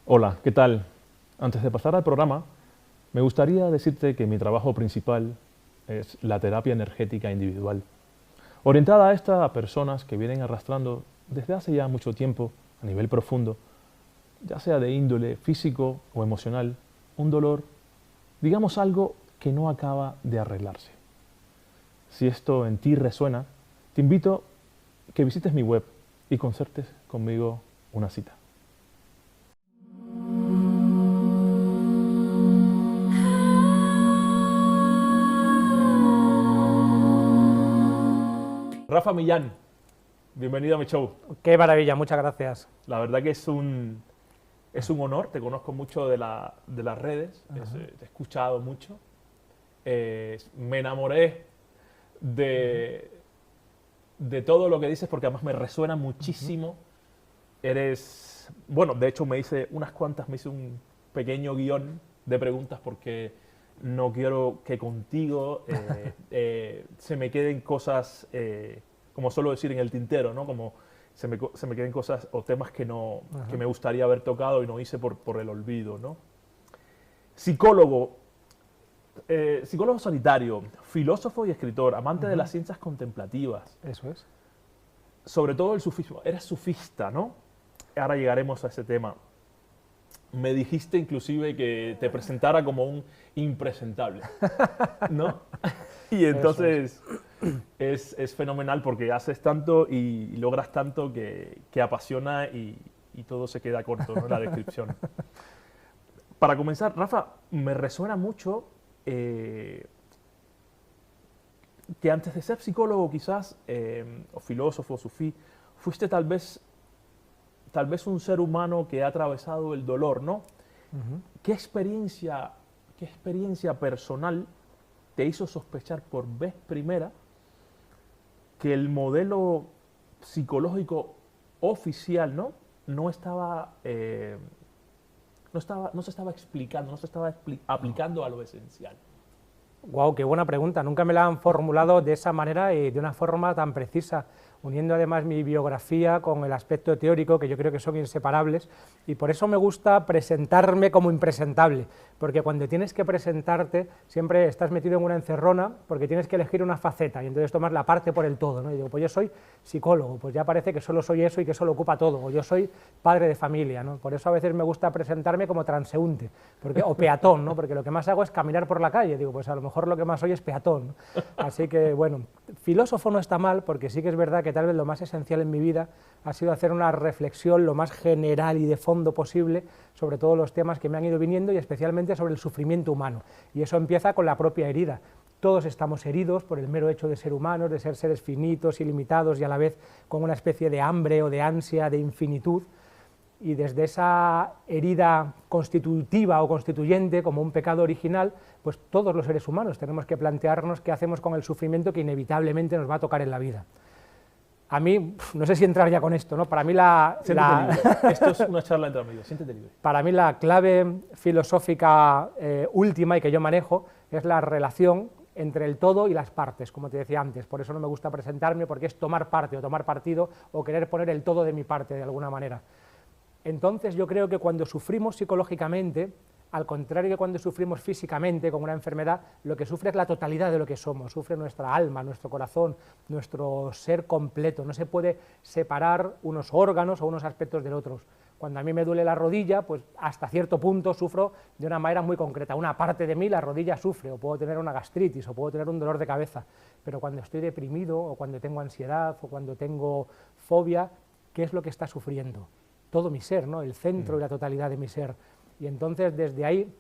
Hola, ¿qué tal? Antes de pasar al programa, me gustaría decirte que mi trabajo principal es la terapia energética individual, orientada a esta a personas que vienen arrastrando desde hace ya mucho tiempo, a nivel profundo, ya sea de índole físico o emocional, un dolor, digamos algo que no acaba de arreglarse. Si esto en ti resuena, te invito a que visites mi web y concertes conmigo una cita. Rafa Millán, bienvenido a mi show. Qué maravilla, muchas gracias. La verdad que es un honor, te conozco mucho de las redes, te he escuchado mucho. Me enamoré de, de todo lo que dices porque además me resuena muchísimo. Bueno, de hecho me hice un pequeño guión de preguntas porque no quiero que contigo se me queden cosas, como suelo decir, en el tintero, ¿no? Como se me queden cosas o temas que me gustaría haber tocado y no hice por el olvido, ¿no? Psicólogo, psicólogo sanitario, filósofo y escritor, amante de las ciencias contemplativas, Eso es. sobre todo el sufismo. Eres sufista, ¿no? Ahora llegaremos a ese tema. Me dijiste inclusive que te presentara como un impresentable, ¿no? Y entonces es fenomenal porque haces tanto y logras tanto que apasiona y todo se queda corto, ¿no? En la descripción. Para comenzar, Rafa, me resuena mucho que antes de ser psicólogo quizás, o filósofo, sufí, fuiste tal vez un ser humano que ha atravesado el dolor, ¿no? ¿Qué experiencia personal te hizo sospechar por vez primera que el modelo psicológico oficial, ¿no? No se estaba explicando, no se estaba aplicando a lo esencial? Wow, qué buena pregunta. Nunca me la han formulado de esa manera y de una forma tan precisa, uniendo además mi biografía con el aspecto teórico, que yo creo que son inseparables, y por eso me gusta presentarme como impresentable, porque cuando tienes que presentarte siempre estás metido en una encerrona, porque tienes que elegir una faceta, y entonces tomas la parte por el todo, ¿no? Y digo, pues yo soy psicólogo, pues ya parece que solo soy eso y que eso lo ocupa todo, o yo soy padre de familia, ¿no? Por eso a veces me gusta presentarme como transeúnte, o peatón, ¿no? Porque lo que más hago es caminar por la calle, digo, pues a lo mejor lo que más soy es peatón, ¿no? Así que, bueno, filósofo no está mal, porque sí que es verdad que tal vez lo más esencial en mi vida ha sido hacer una reflexión lo más general y de fondo posible sobre todos los temas que me han ido viniendo y especialmente sobre el sufrimiento humano. Y eso empieza con la propia herida. Todos estamos heridos por el mero hecho de ser humanos, de ser seres finitos y limitados y a la vez con una especie de hambre o de ansia de infinitud. Y desde esa herida constitutiva o constituyente, como un pecado original, pues todos los seres humanos tenemos que plantearnos qué hacemos con el sufrimiento que inevitablemente nos va a tocar en la vida. A mí, no sé si entrar ya con esto, ¿no? Para mí Esto es una charla entre amigos, siéntete libre. Para mí la clave filosófica última y que yo manejo es la relación entre el todo y las partes, como te decía antes. Por eso no me gusta presentarme, porque es tomar parte o tomar partido o querer poner el todo de mi parte de alguna manera. Entonces yo creo que cuando sufrimos psicológicamente, al contrario que cuando sufrimos físicamente con una enfermedad, lo que sufre es la totalidad de lo que somos, sufre nuestra alma, nuestro corazón, nuestro ser completo, no se puede separar unos órganos o unos aspectos de otros. Cuando a mí me duele la rodilla, pues hasta cierto punto sufro de una manera muy concreta, una parte de mí la rodilla sufre, o puedo tener una gastritis, o puedo tener un dolor de cabeza, pero cuando estoy deprimido, o cuando tengo ansiedad, o cuando tengo fobia, ¿qué es lo que está sufriendo? Todo mi ser, ¿no? El centro y la totalidad de mi ser. Y entonces desde ahí,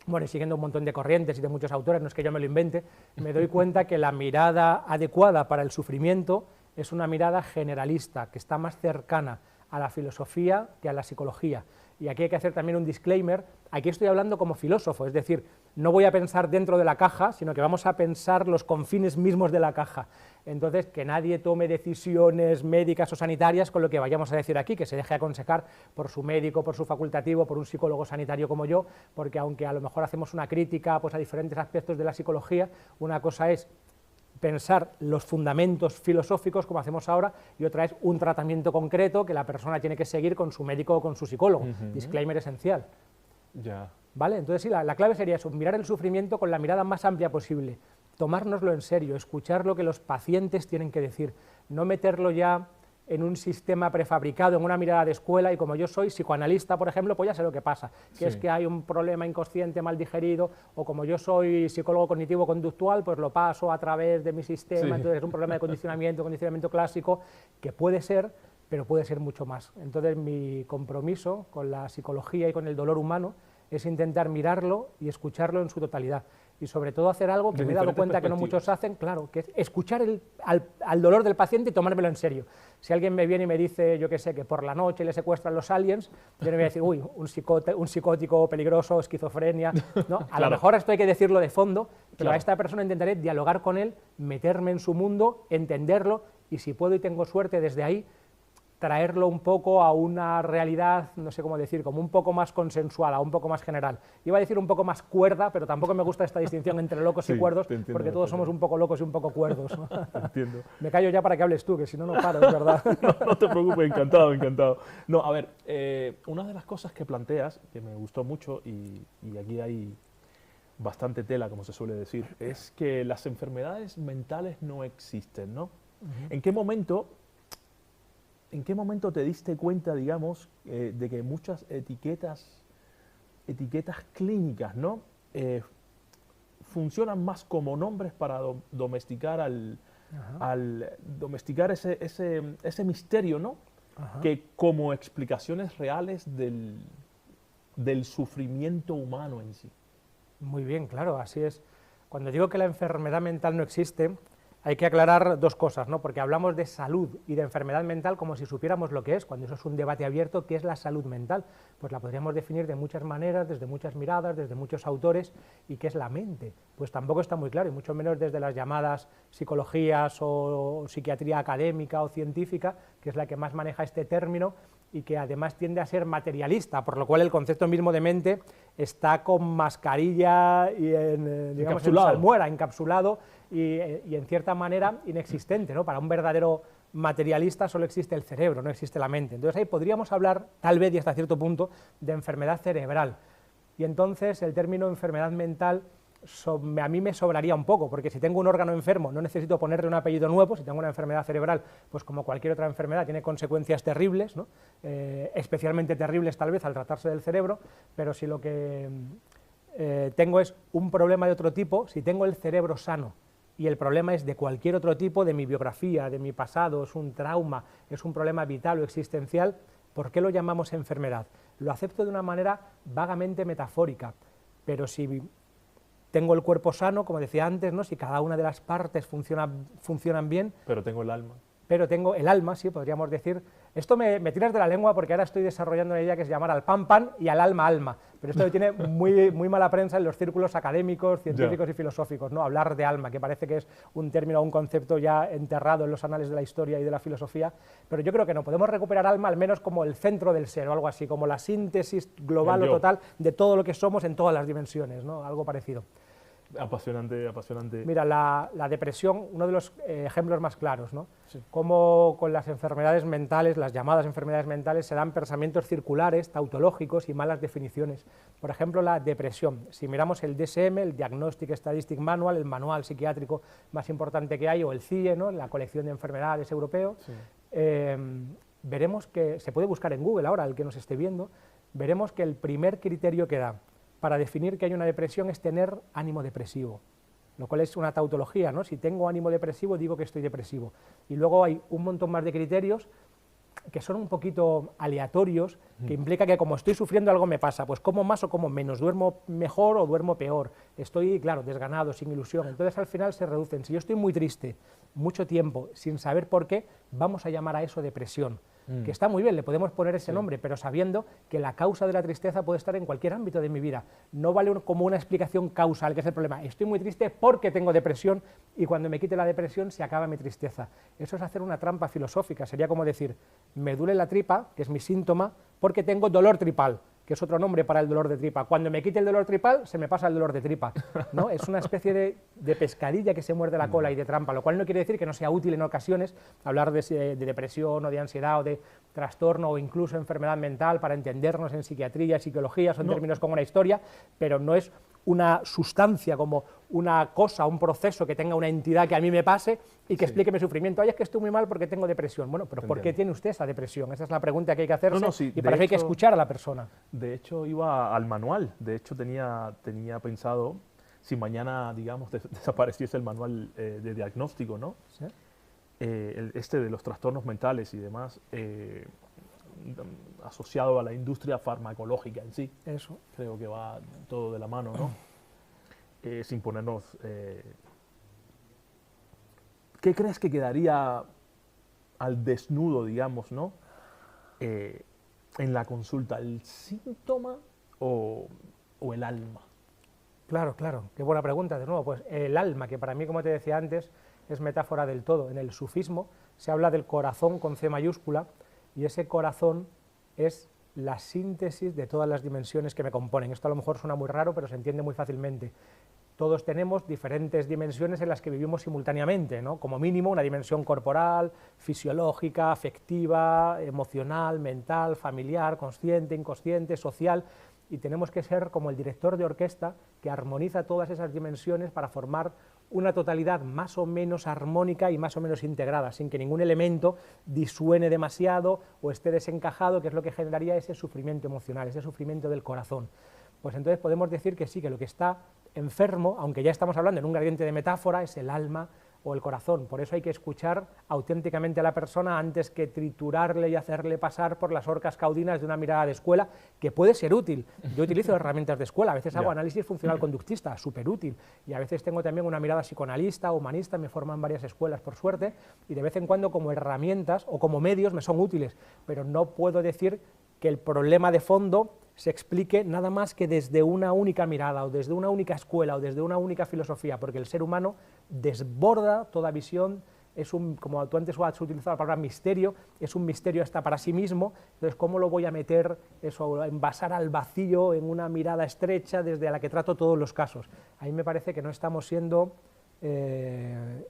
bueno, y siguiendo un montón de corrientes y de muchos autores, no es que yo me lo invente, me doy cuenta que la mirada adecuada para el sufrimiento es una mirada generalista, que está más cercana a la filosofía que a la psicología. Y aquí hay que hacer también un disclaimer, aquí estoy hablando como filósofo, es decir, no voy a pensar dentro de la caja, sino que vamos a pensar los confines mismos de la caja. Entonces, que nadie tome decisiones médicas o sanitarias con lo que vayamos a decir aquí, que se deje aconsejar por su médico, por su facultativo, por un psicólogo sanitario como yo, porque aunque a lo mejor hacemos una crítica pues, a diferentes aspectos de la psicología, una cosa es pensar los fundamentos filosóficos, como hacemos ahora, y otra es un tratamiento concreto que la persona tiene que seguir con su médico o con su psicólogo. Disclaimer esencial. Ya. ¿Vale? Entonces sí, la clave sería eso, mirar el sufrimiento con la mirada más amplia posible, tomárnoslo en serio, escuchar lo que los pacientes tienen que decir, no meterlo ya en un sistema prefabricado, en una mirada de escuela, y como yo soy psicoanalista, por ejemplo, pues ya sé lo que pasa, que es que hay un problema inconsciente mal digerido, o como yo soy psicólogo cognitivo-conductual, pues lo paso a través de mi sistema, entonces es un problema de condicionamiento clásico, que puede ser, pero puede ser mucho más. Entonces mi compromiso con la psicología y con el dolor humano es intentar mirarlo y escucharlo en su totalidad. Y sobre todo hacer algo que me he dado cuenta que no muchos hacen, claro, que es escuchar al dolor del paciente y tomármelo en serio. Si alguien me viene y me dice, yo qué sé, que por la noche le secuestran los aliens, yo no voy a decir, uy, un psicótico peligroso, esquizofrenia, ¿no? A lo mejor esto hay que decirlo de fondo, pero a esta persona intentaré dialogar con él, meterme en su mundo, entenderlo, y si puedo y tengo suerte desde ahí, traerlo un poco a una realidad, no sé cómo decir, como un poco más consensuada, un poco más general. Iba a decir un poco más cuerda, pero tampoco me gusta esta distinción entre locos y cuerdos, porque todos somos un poco locos y un poco cuerdos, ¿no? Te entiendo. Me callo ya para que hables tú, que si no, no paro, es verdad. No te preocupes, encantado, encantado. No, a ver, una de las cosas que planteas, que me gustó mucho, y aquí hay bastante tela, como se suele decir, es que las enfermedades mentales no existen, ¿no? ¿En qué momento te diste cuenta, digamos, de que muchas etiquetas clínicas, ¿no? Funcionan más como nombres para domesticar domesticar ese misterio, ¿no? Que como explicaciones reales del sufrimiento humano en sí? Muy bien, claro, así es. Cuando digo que la enfermedad mental no existe, hay que aclarar dos cosas, ¿no? Porque hablamos de salud y de enfermedad mental como si supiéramos lo que es, cuando eso es un debate abierto. ¿Qué es la salud mental? Pues la podríamos definir de muchas maneras, desde muchas miradas, desde muchos autores. ¿Y qué es la mente? Pues tampoco está muy claro, y mucho menos desde las llamadas psicologías o psiquiatría académica o científica, que es la que más maneja este término, y que además tiende a ser materialista, por lo cual el concepto mismo de mente está con mascarilla y digamos, en salmuera, encapsulado y en cierta manera inexistente, ¿no? Para un verdadero materialista solo existe el cerebro, no existe la mente. Entonces ahí podríamos hablar, tal vez y hasta cierto punto, de enfermedad cerebral. Y entonces el término enfermedad mental a mí me sobraría un poco, porque si tengo un órgano enfermo no necesito ponerle un apellido nuevo. Si tengo una enfermedad cerebral, pues como cualquier otra enfermedad tiene consecuencias terribles, ¿no? Especialmente terribles tal vez al tratarse del cerebro, pero si lo que tengo es un problema de otro tipo, si tengo el cerebro sano y el problema es de cualquier otro tipo, de mi biografía, de mi pasado, es un trauma, es un problema vital o existencial, ¿por qué lo llamamos enfermedad? Lo acepto de una manera vagamente metafórica, pero si tengo el cuerpo sano, como decía antes, ¿no? Si cada una de las partes funcionan bien. Pero tengo el alma. Pero tengo el alma, sí, podríamos decir. Esto me tiras de la lengua porque ahora estoy desarrollando una idea que es llamar al pan pan y al alma alma. Pero esto tiene muy mala prensa en los círculos académicos, científicos y filosóficos, ¿no? Hablar de alma, que parece que es un término o un concepto ya enterrado en los anales de la historia y de la filosofía. Pero yo creo que no, podemos recuperar alma al menos como el centro del ser o algo así, como la síntesis global o total de todo lo que somos en todas las dimensiones, ¿no? Algo parecido. Apasionante, apasionante. Mira, la depresión, uno de los ejemplos más claros, ¿no? Sí. Cómo con las enfermedades mentales, las llamadas enfermedades mentales, se dan pensamientos circulares, tautológicos y malas definiciones. Por ejemplo, la depresión. Si miramos el DSM, el Diagnostic Statistic Manual, el manual psiquiátrico más importante que hay, o el CIE, ¿no? La colección de enfermedades europeo, sí. Veremos que, se puede buscar en Google ahora, el que nos esté viendo, veremos que el primer criterio que da para definir que hay una depresión es tener ánimo depresivo, lo cual es una tautología, ¿no? Si tengo ánimo depresivo, digo que estoy depresivo. Y luego hay un montón más de criterios que son un poquito aleatorios, que implica que como estoy sufriendo algo me pasa, pues como más o como menos, duermo mejor o duermo peor, estoy, claro, desganado, sin ilusión. Entonces al final se reducen. Si yo estoy muy triste, mucho tiempo, sin saber por qué, vamos a llamar a eso depresión. Que está muy bien, le podemos poner ese nombre, pero sabiendo que la causa de la tristeza puede estar en cualquier ámbito de mi vida. No vale como una explicación causal, que es el problema. Estoy muy triste porque tengo depresión y cuando me quite la depresión se acaba mi tristeza. Eso es hacer una trampa filosófica. Sería como decir, me duele la tripa, que es mi síntoma, porque tengo dolor tripal. que es otro nombre para el dolor de tripa. Cuando me quite el dolor tripal, se me pasa el dolor de tripa, ¿no? Es una especie de pescadilla que se muerde la cola y de trampa, lo cual no quiere decir que no sea útil en ocasiones hablar de depresión o de ansiedad o de trastorno o incluso enfermedad mental para entendernos en psiquiatría, psicología, son términos como una historia, pero no es una sustancia, como una cosa, un proceso que tenga una entidad que a mí me pase y que explique mi sufrimiento. Ay, es que estoy muy mal porque tengo depresión. Bueno, pero ¿por qué tiene usted esa depresión? Esa es la pregunta que hay que hacerse y para eso hay que escuchar a la persona. De hecho, iba al manual. De hecho, tenía pensado, si mañana, digamos, desapareciese el manual de diagnóstico, ¿no? ¿Sí? De los trastornos mentales y demás, asociado a la industria farmacológica en sí. Eso. Creo que va todo de la mano, ¿no? Sin ponernos... ¿Qué crees que quedaría al desnudo, digamos, ¿no? En la consulta, ¿el síntoma o el alma? Claro, claro, qué buena pregunta, de nuevo, pues el alma, que para mí, como te decía antes, es metáfora del todo. En el sufismo se habla del corazón con C mayúscula, y ese corazón es la síntesis de todas las dimensiones que me componen. Esto a lo mejor suena muy raro, pero se entiende muy fácilmente. Todos tenemos diferentes dimensiones en las que vivimos simultáneamente, ¿no? Como mínimo una dimensión corporal, fisiológica, afectiva, emocional, mental, familiar, consciente, inconsciente, social, y tenemos que ser como el director de orquesta que armoniza todas esas dimensiones para formar una totalidad más o menos armónica y más o menos integrada, sin que ningún elemento disuene demasiado o esté desencajado, que es lo que generaría ese sufrimiento emocional, ese sufrimiento del corazón. Pues entonces podemos decir que sí, que lo que está enfermo, aunque ya estamos hablando en un gradiente de metáfora, es el alma o el corazón. Por eso hay que escuchar auténticamente a la persona antes que triturarle y hacerle pasar por las orcas caudinas de una mirada de escuela, que puede ser útil. Yo utilizo herramientas de escuela, a veces hago análisis funcional conductista, súper útil, y a veces tengo también una mirada psicoanalista, humanista, me forman varias escuelas por suerte, y de vez en cuando como herramientas o como medios me son útiles, pero no puedo decir que el problema de fondo se explique nada más que desde una única mirada o desde una única escuela o desde una única filosofía, porque el ser humano desborda toda visión, es un, como tú antes has utilizado la palabra misterio, es un misterio hasta para sí mismo. Entonces, ¿cómo lo voy a meter, eso, envasar al vacío en una mirada estrecha desde la que trato todos los casos? A mí me parece que no estamos siendo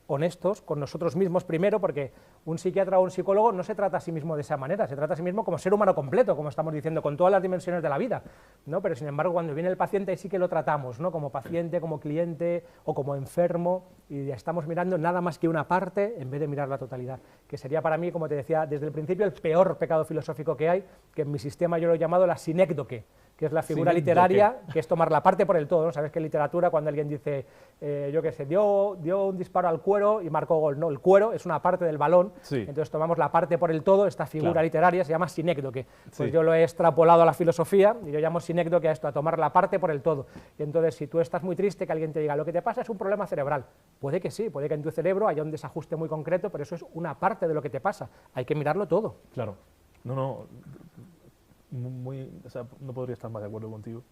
honestos con nosotros mismos primero, porque un psiquiatra o un psicólogo no se trata a sí mismo de esa manera, se trata a sí mismo como ser humano completo, como estamos diciendo, con todas las dimensiones de la vida, ¿no? Pero sin embargo cuando viene el paciente ahí sí que lo tratamos, ¿no? Como paciente, como cliente o como enfermo, y ya estamos mirando nada más que una parte en vez de mirar la totalidad, que sería para mí, como te decía desde el principio, el peor pecado filosófico que hay, que en mi sistema yo lo he llamado la sinécdoque, que es la figura literaria, que es tomar la parte por el todo, ¿no? Sabes que en literatura cuando alguien dice, yo qué sé, dio un disparo al cuero y marcó gol, no, el cuero es una parte del balón, entonces tomamos la parte por el todo, esta figura literaria se llama sinécdoque, pues yo lo he extrapolado a la filosofía y yo llamo sinécdoque a esto, a tomar la parte por el todo, y entonces si tú estás muy triste, que alguien te diga, lo que te pasa es un problema cerebral, puede que sí, puede que en tu cerebro haya un desajuste muy concreto, pero eso es una parte de lo que te pasa, hay que mirarlo todo. Claro, o sea, no podría estar más de acuerdo contigo.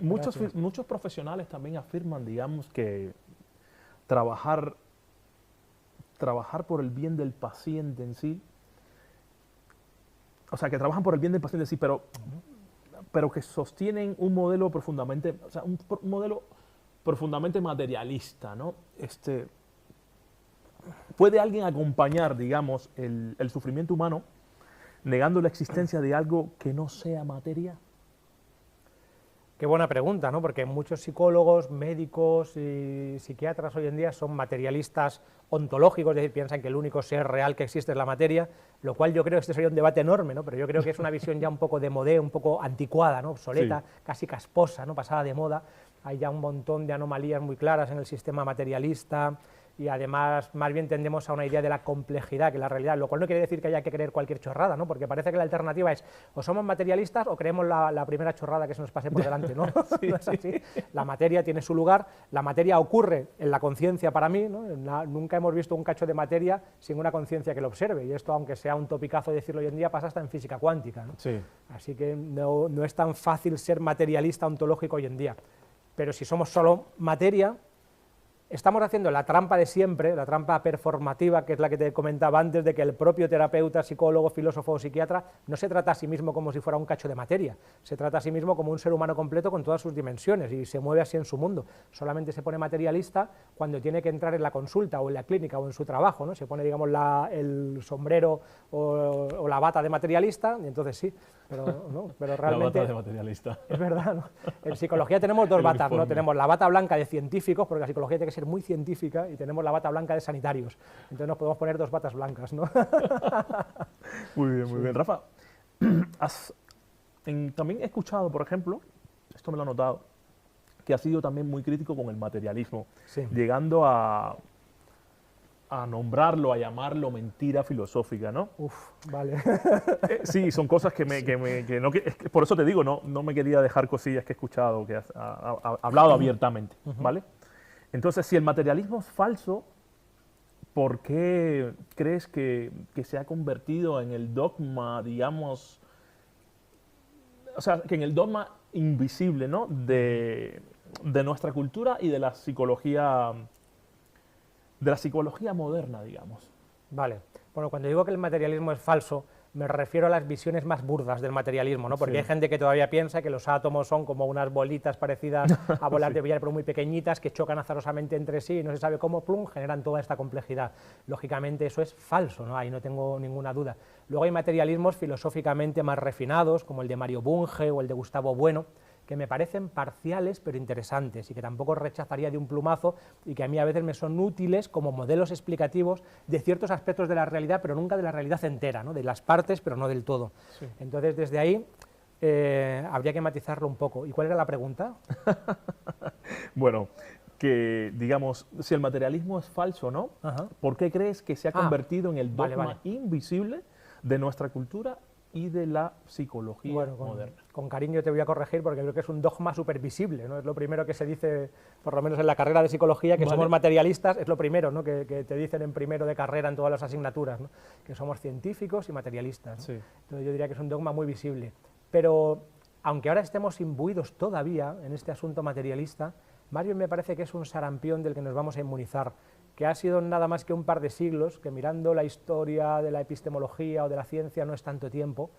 Muchos profesionales también afirman, digamos, que trabajar por el bien del paciente en sí, o sea, que trabajan por el bien del paciente en sí, pero que sostienen un modelo profundamente, o sea, un modelo profundamente materialista, ¿no? ¿Puede alguien acompañar, digamos, el sufrimiento humano negando la existencia de algo que no sea materia? Qué buena pregunta, ¿no? Porque muchos psicólogos, médicos y psiquiatras hoy en día son materialistas ontológicos, es decir, piensan que el único ser real que existe es la materia, lo cual yo creo que este sería un debate enorme, ¿no? Pero yo creo que es una visión ya un poco de modé, un poco anticuada, ¿no? Obsoleta, casi casposa, ¿no? Pasada de moda. Hay ya un montón de anomalías muy claras en el sistema materialista, y además más bien tendemos a una idea de la complejidad que la realidad, lo cual no quiere decir que haya que creer cualquier chorrada, ¿no? Porque parece que la alternativa es o somos materialistas o creemos la primera chorrada que se nos pase por delante, ¿no? No es así. La materia tiene su lugar, la materia ocurre en la conciencia para mí, ¿no? Nunca hemos visto un cacho de materia sin una conciencia que lo observe, y esto, aunque sea un topicazo decirlo hoy en día, pasa hasta en física cuántica, ¿no? Así que no es tan fácil ser materialista ontológico hoy en día, pero si somos solo materia, estamos haciendo la trampa de siempre, la trampa performativa, que es la que te comentaba antes, de que el propio terapeuta, psicólogo, filósofo o psiquiatra no se trata a sí mismo como si fuera un cacho de materia, se trata a sí mismo como un ser humano completo con todas sus dimensiones y se mueve así en su mundo. Solamente se pone materialista cuando tiene que entrar en la consulta o en la clínica o en su trabajo, ¿no? Se pone, digamos, el sombrero o la bata de materialista, y entonces sí, pero, ¿no? Pero realmente... La bata de materialista. Es verdad, ¿no? En psicología tenemos dos batas, ¿no? Tenemos la bata blanca de científicos, porque la psicología tiene que ser muy científica, y tenemos la bata blanca de sanitarios. Entonces nos podemos poner dos batas blancas, ¿no? Muy bien, muy bien. Rafa, también he escuchado, por ejemplo, esto me lo he notado, que has sido también muy crítico con el materialismo, Sí. llegando a nombrarlo, a llamarlo mentira filosófica, ¿no? Uf, vale. Sí, son cosas que no, es que por eso te digo, no me quería dejar cosillas que he escuchado, que has hablado abiertamente, ¿vale? Entonces, si el materialismo es falso, ¿por qué crees que se ha convertido en el dogma, digamos, o sea, que en el dogma invisible, ¿no? de nuestra cultura y de la psicología moderna, digamos? Vale. Bueno, cuando digo que el materialismo es falso, me refiero a las visiones más burdas del materialismo, ¿no? Porque Sí. hay gente que todavía piensa que los átomos son como unas bolitas parecidas a bolas de billar, pero muy pequeñitas, que chocan azarosamente entre sí y no se sabe cómo, plum, generan toda esta complejidad. Lógicamente eso es falso, ¿no? Ahí no tengo ninguna duda. Luego hay materialismos filosóficamente más refinados, como el de Mario Bunge o el de Gustavo Bueno, que me parecen parciales pero interesantes y que tampoco rechazaría de un plumazo y que a mí a veces me son útiles como modelos explicativos de ciertos aspectos de la realidad, pero nunca de la realidad entera, ¿no? De las partes, pero no del todo. Sí. Entonces, desde ahí habría que matizarlo un poco. ¿Y cuál era la pregunta? Bueno, que digamos, si el materialismo es falso, ¿no? Ajá. ¿Por qué crees que se ha convertido en el vale, dogma vale. invisible de nuestra cultura y de la psicología Bueno, moderna? con cariño te voy a corregir porque creo que es un dogma supervisible, ¿no? Es lo primero que se dice, por lo menos en la carrera de psicología, que Vale. somos materialistas, es lo primero, ¿no? que te dicen en primero de carrera en todas las asignaturas, ¿no? Que somos científicos y materialistas, ¿no? Sí. Entonces yo diría que es un dogma muy visible. Pero aunque ahora estemos imbuidos todavía en este asunto materialista, más bien me parece que es un sarampión del que nos vamos a inmunizar, que ha sido nada más que un par de siglos, que mirando la historia de la epistemología o de la ciencia no es tanto tiempo,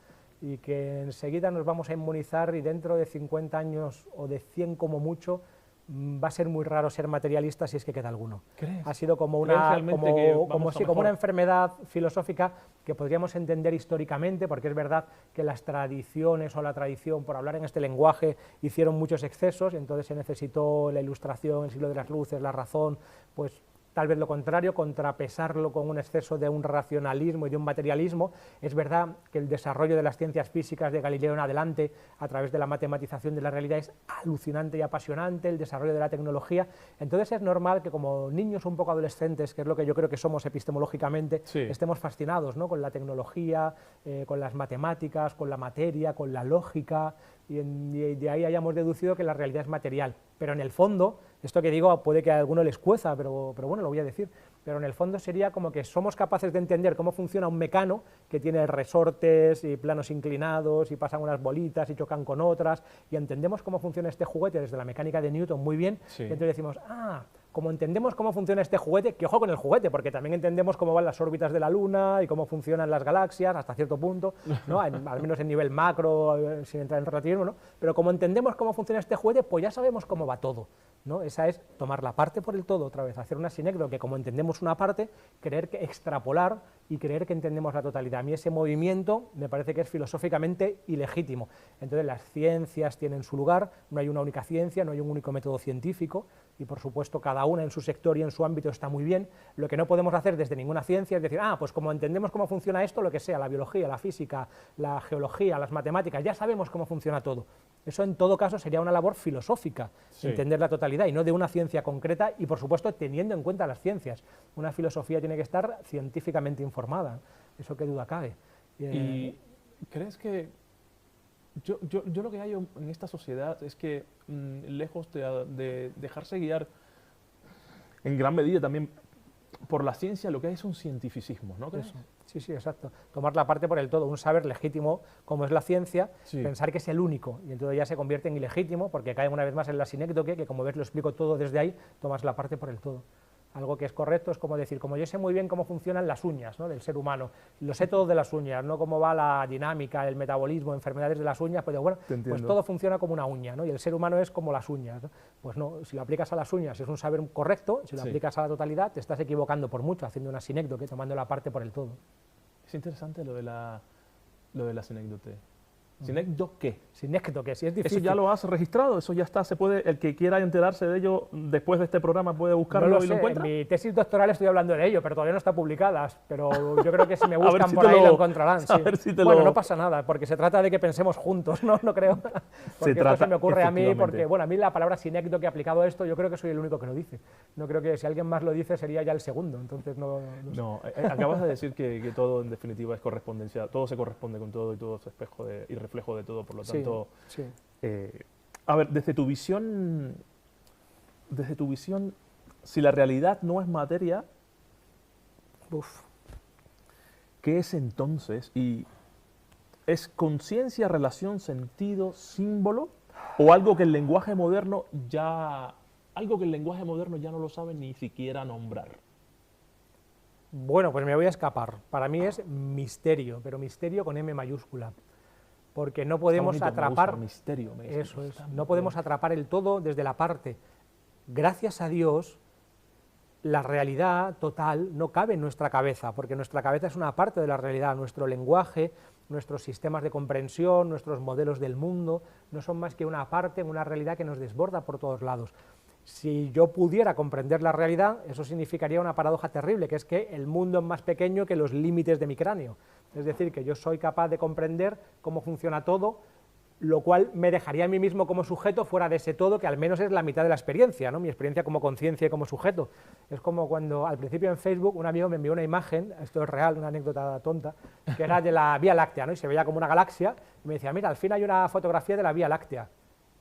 y que enseguida nos vamos a inmunizar y dentro de 50 años o de 100 como mucho va a ser muy raro ser materialista si es que queda alguno. ¿Crees? Ha sido como ¿Crees una, realmente que vamos como a una mejor? enfermedad filosófica que podríamos entender históricamente, porque es verdad que las tradiciones o la tradición, por hablar en este lenguaje, hicieron muchos excesos, y entonces se necesitó la Ilustración, el siglo de las luces, la razón, pues tal vez lo contrario, contrapesarlo con un exceso de un racionalismo y de un materialismo. Es verdad que el desarrollo de las ciencias físicas de Galileo en adelante, a través de la matematización de la realidad, es alucinante y apasionante, el desarrollo de la tecnología. Entonces es normal que como niños un poco adolescentes, que es lo que yo creo que somos epistemológicamente, Sí. estemos fascinados, ¿no? Con la tecnología, con las matemáticas, con la materia, con la lógica, y de ahí hayamos deducido que la realidad es material. Pero en el fondo, esto que digo puede que a alguno les cueza, pero bueno, lo voy a decir, pero en el fondo sería como que somos capaces de entender cómo funciona un mecano que tiene resortes y planos inclinados y pasan unas bolitas y chocan con otras, y entendemos cómo funciona este juguete desde la mecánica de Newton muy bien, Sí. y entonces decimos, como entendemos cómo funciona este juguete, que ojo con el juguete, porque también entendemos cómo van las órbitas de la Luna y cómo funcionan las galaxias hasta cierto punto, ¿no? Al menos en nivel macro, sin entrar en relativismo, ¿no? Pero como entendemos cómo funciona este juguete, pues ya sabemos cómo va todo, ¿no? Esa es tomar la parte por el todo otra vez, hacer una sinécdoque, que como entendemos una parte, creer que extrapolar y creer que entendemos la totalidad. A mí ese movimiento me parece que es filosóficamente ilegítimo. Entonces las ciencias tienen su lugar, no hay una única ciencia, no hay un único método científico, y por supuesto cada una en su sector y en su ámbito está muy bien. Lo que no podemos hacer desde ninguna ciencia es decir, pues como entendemos cómo funciona esto, lo que sea, la biología, la física, la geología, las matemáticas, ya sabemos cómo funciona todo. Eso en todo caso sería una labor filosófica, Sí. entender la totalidad y no de una ciencia concreta, y por supuesto teniendo en cuenta las ciencias. Una filosofía tiene que estar científicamente informada, eso qué duda cabe. ¿Y crees que yo lo que hay en esta sociedad es que lejos de dejarse guiar en gran medida también por la ciencia lo que hay son cientificismos, ¿no crees? Eso. Sí, sí, exacto. Tomar la parte por el todo, un saber legítimo como es la ciencia, Sí. pensar que es el único, y entonces ya se convierte en ilegítimo, porque cae una vez más en la sinécdoque, que como ves lo explico todo desde ahí, tomas la parte por el todo. Algo que es correcto es como decir, como yo sé muy bien cómo funcionan las uñas, ¿no?, del ser humano, lo sé todo de las uñas, no cómo va la dinámica, el metabolismo, enfermedades de las uñas, pues digo, bueno, pues todo funciona como una uña, ¿no?, y el ser humano es como las uñas, ¿no? Pues no, si lo aplicas a las uñas es un saber correcto, si lo Sí. aplicas a la totalidad te estás equivocando por mucho, haciendo una sinécdoque, tomando la parte por el todo. Es interesante lo de la sinécdoque. ¿Sinécdoque? Sinécdoque, si es ¿Eso difícil. ya lo has registrado? ¿Eso ya está? ¿Se puede, el que quiera enterarse de ello después de este programa puede buscarlo No lo y lo sé, encuentra? en mi tesis doctoral estoy hablando de ello, pero todavía no está publicada, pero yo creo que si me A ver buscan si por te ahí lo- lo encontrarán. a Sí. ver si te Bueno, lo- no pasa nada, porque se trata de que pensemos juntos, no creo. Porque esto trata, se me ocurre a mí, efectivamente. porque bueno, a mí la palabra sinécdoque aplicado a esto, yo creo que soy el único que lo dice. No creo que si alguien más lo dice sería ya el segundo, entonces no sé. No, acabas de decir que todo en definitiva es correspondencia, todo se corresponde con todo y todo es espejo y reflejo de todo, por lo Sí, tanto... sí. A ver, desde tu visión, si la realidad no es materia, Uf. ¿qué es entonces? ¿Y es conciencia, relación, sentido, símbolo? ¿O algo que el lenguaje moderno ya no lo sabe ni siquiera nombrar? Bueno, pues me voy a escapar. Para mí es misterio, pero misterio con M mayúscula. Porque no podemos Está bonito, atrapar... me gusta, misterio. Eso es, está no muy podemos bien. atrapar el todo desde la parte. Gracias a Dios, la realidad total no cabe en nuestra cabeza, porque nuestra cabeza es una parte de la realidad, nuestro lenguaje, nuestros sistemas de comprensión, nuestros modelos del mundo, no son más que una parte en una realidad que nos desborda por todos lados. Si yo pudiera comprender la realidad, eso significaría una paradoja terrible, que es que el mundo es más pequeño que los límites de mi cráneo. Es decir, que yo soy capaz de comprender cómo funciona todo, lo cual me dejaría a mí mismo como sujeto fuera de ese todo, que al menos es la mitad de la experiencia, ¿no?, mi experiencia como conciencia y como sujeto. Es como cuando al principio en Facebook un amigo me envió una imagen, esto es real, una anécdota tonta, que era de la Vía Láctea, ¿no?, y se veía como una galaxia, y me decía, mira, al fin hay una fotografía de la Vía Láctea.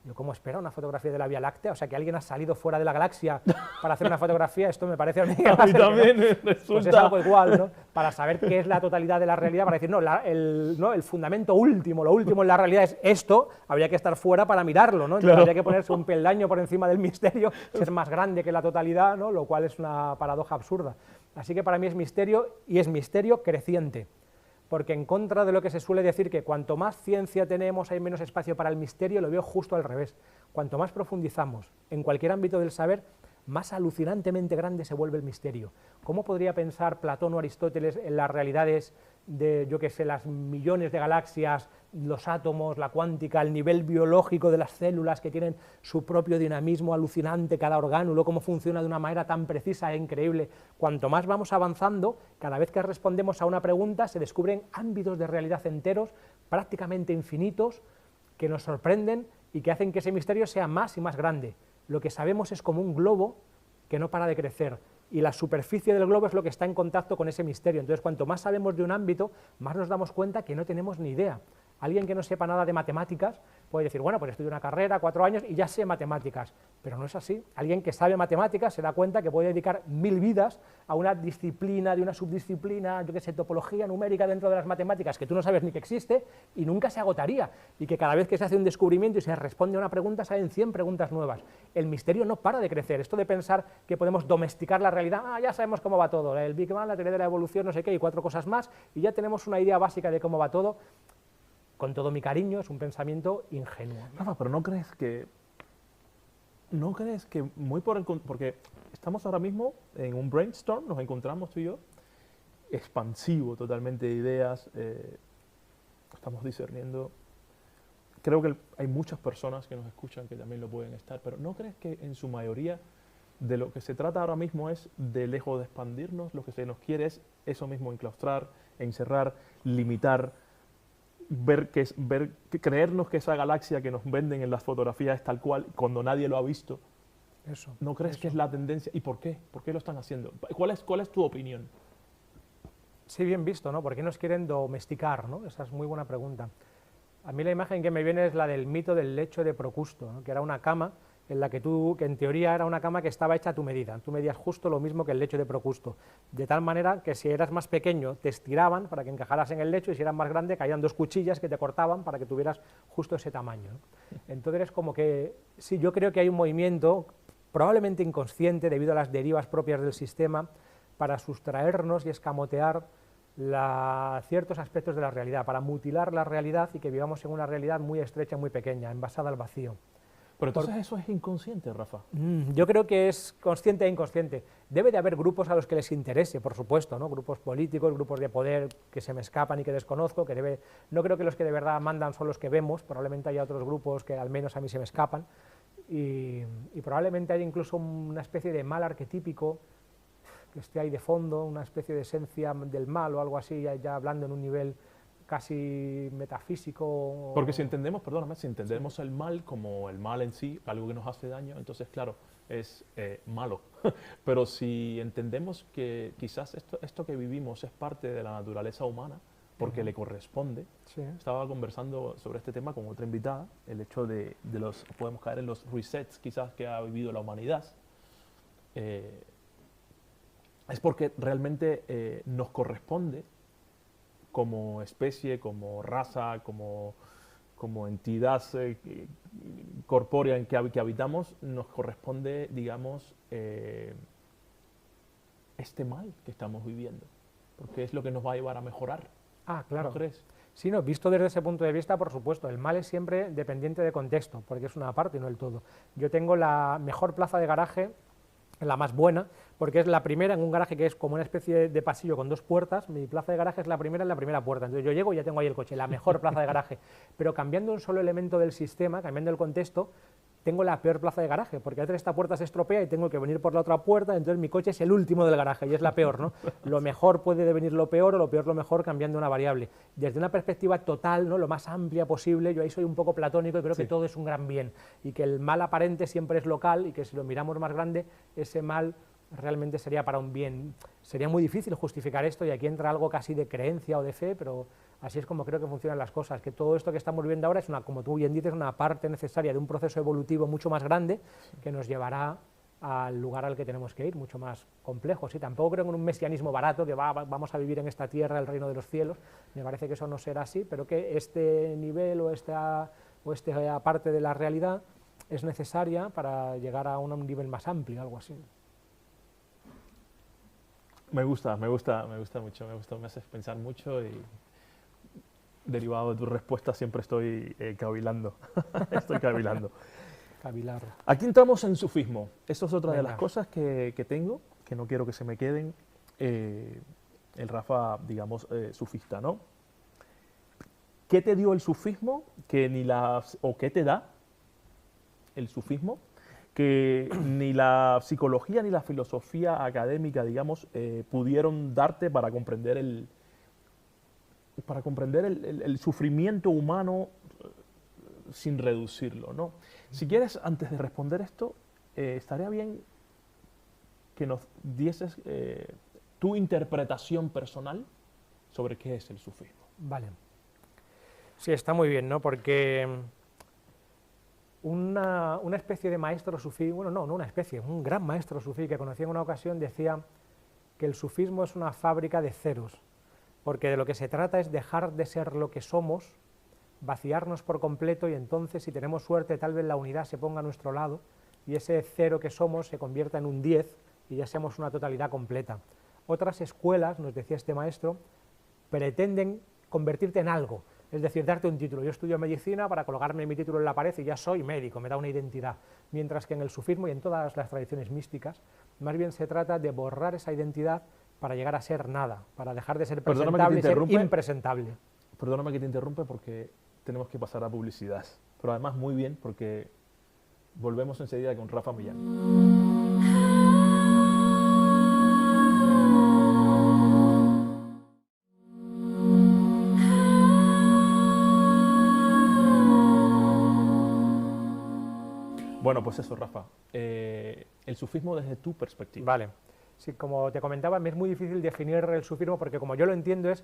Yo, ¿cómo espera una fotografía de la Vía Láctea? O sea, que alguien ha salido fuera de la galaxia para hacer una fotografía, esto me parece a mí... A mí también me Pues resulta... es algo igual, ¿no?, para saber qué es la totalidad de la realidad, para decir, no, el fundamento último, lo último en la realidad es esto, habría que estar fuera para mirarlo, ¿no? Entonces, Claro. habría que ponerse un peldaño por encima del misterio, ser más grande que la totalidad, ¿no?, lo cual es una paradoja absurda. Así que para mí es misterio, y es misterio creciente, porque en contra de lo que se suele decir que cuanto más ciencia tenemos hay menos espacio para el misterio, lo veo justo al revés. Cuanto más profundizamos en cualquier ámbito del saber, más alucinantemente grande se vuelve el misterio. ¿Cómo podría pensar Platón o Aristóteles en las realidades de, yo qué sé, las millones de galaxias, los átomos, la cuántica, el nivel biológico de las células que tienen su propio dinamismo alucinante, cada orgánulo, cómo funciona de una manera tan precisa e increíble? Cuanto más vamos avanzando, cada vez que respondemos a una pregunta se descubren ámbitos de realidad enteros, prácticamente infinitos, que nos sorprenden y que hacen que ese misterio sea más y más grande. Lo que sabemos es como un globo que no para de crecer, y la superficie del globo es lo que está en contacto con ese misterio. Entonces, cuanto más sabemos de un ámbito, más nos damos cuenta que no tenemos ni idea. Alguien que no sepa nada de matemáticas puede decir, bueno, pues estudio una carrera, 4 años y ya sé matemáticas, pero no es así. Alguien que sabe matemáticas se da cuenta que puede dedicar 1000 vidas a una disciplina, de una subdisciplina, yo qué sé, topología numérica dentro de las matemáticas, que tú no sabes ni que existe y nunca se agotaría, y que cada vez que se hace un descubrimiento y se responde a una pregunta salen 100 preguntas nuevas. El misterio no para de crecer. Esto de pensar que podemos domesticar la realidad, ya sabemos cómo va todo, el Big Bang, la teoría de la evolución, no sé qué, y 4 cosas más, y ya tenemos una idea básica de cómo va todo. Con todo mi cariño, es un pensamiento ingenuo. Rafa, pero ¿no crees que muy porque estamos ahora mismo en un brainstorm, nos encontramos tú y yo, expansivo totalmente de ideas, estamos discerniendo. Creo que hay muchas personas que nos escuchan que también lo pueden estar, pero ¿no crees que en su mayoría de lo que se trata ahora mismo es de lejos de expandirnos? Lo que se nos quiere es eso mismo, enclaustrar, encerrar, limitar, creernos que esa galaxia que nos venden en las fotografías es tal cual cuando nadie lo ha visto. Eso. ¿No crees que es la tendencia? ¿Y por qué? ¿Por qué lo están haciendo? ¿Cuál es tu opinión? Sí, bien visto, ¿no? ¿Por qué nos quieren domesticar, ¿no? Esa es muy buena pregunta. A mí la imagen que me viene es la del mito del lecho de Procusto, ¿no?, que era una cama en la que en teoría era una cama que estaba hecha a tu medida, tú medías justo lo mismo que el lecho de Procusto, de tal manera que si eras más pequeño te estiraban para que encajaras en el lecho y si eras más grande caían dos cuchillas que te cortaban para que tuvieras justo ese tamaño, ¿no? Entonces es como que, sí, yo creo que hay un movimiento probablemente inconsciente debido a las derivas propias del sistema para sustraernos y escamotear ciertos aspectos de la realidad, para mutilar la realidad y que vivamos en una realidad muy estrecha, muy pequeña, envasada al vacío. Pero entonces eso es inconsciente, Rafa. Yo creo que es consciente e inconsciente. Debe de haber grupos a los que les interese, por supuesto, ¿no? Grupos políticos, grupos de poder que se me escapan y que desconozco, no creo que los que de verdad mandan son los que vemos, probablemente haya otros grupos que al menos a mí se me escapan, y probablemente haya incluso una especie de mal arquetípico que esté ahí de fondo, una especie de esencia del mal o algo así, ya hablando en un nivel casi metafísico. Porque si entendemos, perdóname, si entendemos el mal como el mal en sí, algo que nos hace daño, entonces claro, es malo. Pero si entendemos que quizás esto que vivimos es parte de la naturaleza humana, porque le corresponde. Sí. Estaba conversando sobre este tema con otra invitada, el hecho de podemos caer en los resets quizás que ha vivido la humanidad. Es porque realmente nos corresponde como especie, como raza, como entidad corpórea en que habitamos, nos corresponde, digamos, este mal que estamos viviendo, porque es lo que nos va a llevar a mejorar. Ah, claro. ¿No crees? Sí, no, visto desde ese punto de vista, por supuesto, el mal es siempre dependiente de contexto, porque es una parte y no el todo. Yo tengo la mejor plaza de garaje, la más buena, porque es la primera en un garaje que es como una especie de pasillo con dos puertas. Mi plaza de garaje es la primera en la primera puerta, entonces yo llego y ya tengo ahí el coche, la mejor plaza de garaje, pero cambiando un solo elemento del sistema, cambiando el contexto, tengo la peor plaza de garaje, porque a veces esta puerta se estropea y tengo que venir por la otra puerta, entonces mi coche es el último del garaje y es la peor, ¿no? Lo mejor puede devenir lo peor o lo peor lo mejor cambiando una variable. Desde una perspectiva total, ¿no?, lo más amplia posible, yo ahí soy un poco platónico y creo que todo es un gran bien y que el mal aparente siempre es local y que si lo miramos más grande, ese mal realmente sería para un bien. Sería muy difícil justificar esto y aquí entra algo casi de creencia o de fe, pero así es como creo que funcionan las cosas, que todo esto que estamos viviendo ahora es como tú bien dices, una parte necesaria de un proceso evolutivo mucho más grande que nos llevará al lugar al que tenemos que ir, mucho más complejo. Sí, tampoco creo en un mesianismo barato que vamos a vivir en esta tierra el reino de los cielos, me parece que eso no será así, pero que este nivel o esta parte de la realidad es necesaria para llegar a un nivel más amplio, algo así. Me gusta mucho, me haces pensar mucho y derivado de tu respuesta siempre estoy cavilando, estoy cavilando. Cavilar. Aquí entramos en sufismo, eso es otra de Venga. las cosas que tengo, que no quiero que se me queden, el Rafa, digamos, sufista, ¿no? ¿Qué te dio el sufismo o qué te da el sufismo que ni la psicología ni la filosofía académica, digamos, pudieron darte para comprender el sufrimiento humano sin reducirlo, ¿no? Si quieres, antes de responder esto, estaría bien que nos dieses tu interpretación personal sobre qué es el sufismo. Vale. Sí, está muy bien, ¿no? Porque una especie de maestro sufí, bueno, no una especie, un gran maestro sufí que conocí en una ocasión decía que el sufismo es una fábrica de ceros, porque de lo que se trata es dejar de ser lo que somos, vaciarnos por completo y entonces, si tenemos suerte, tal vez la unidad se ponga a nuestro lado y ese cero que somos se convierta en un 10 y ya seamos una totalidad completa. Otras escuelas, nos decía este maestro, pretenden convertirte en algo, es decir, darte un título. Yo estudio medicina para colocarme mi título en la pared y ya soy médico, me da una identidad. Mientras que en el sufismo y en todas las tradiciones místicas, más bien se trata de borrar esa identidad para llegar a ser nada, para dejar de ser presentable y ser impresentable. Perdóname que te interrumpa porque tenemos que pasar a publicidad. Pero además muy bien porque volvemos enseguida con Rafa Millán. Bueno, pues eso, Rafa. El sufismo desde tu perspectiva. Vale. Sí, como te comentaba, me es muy difícil definir el sufismo porque como yo lo entiendo es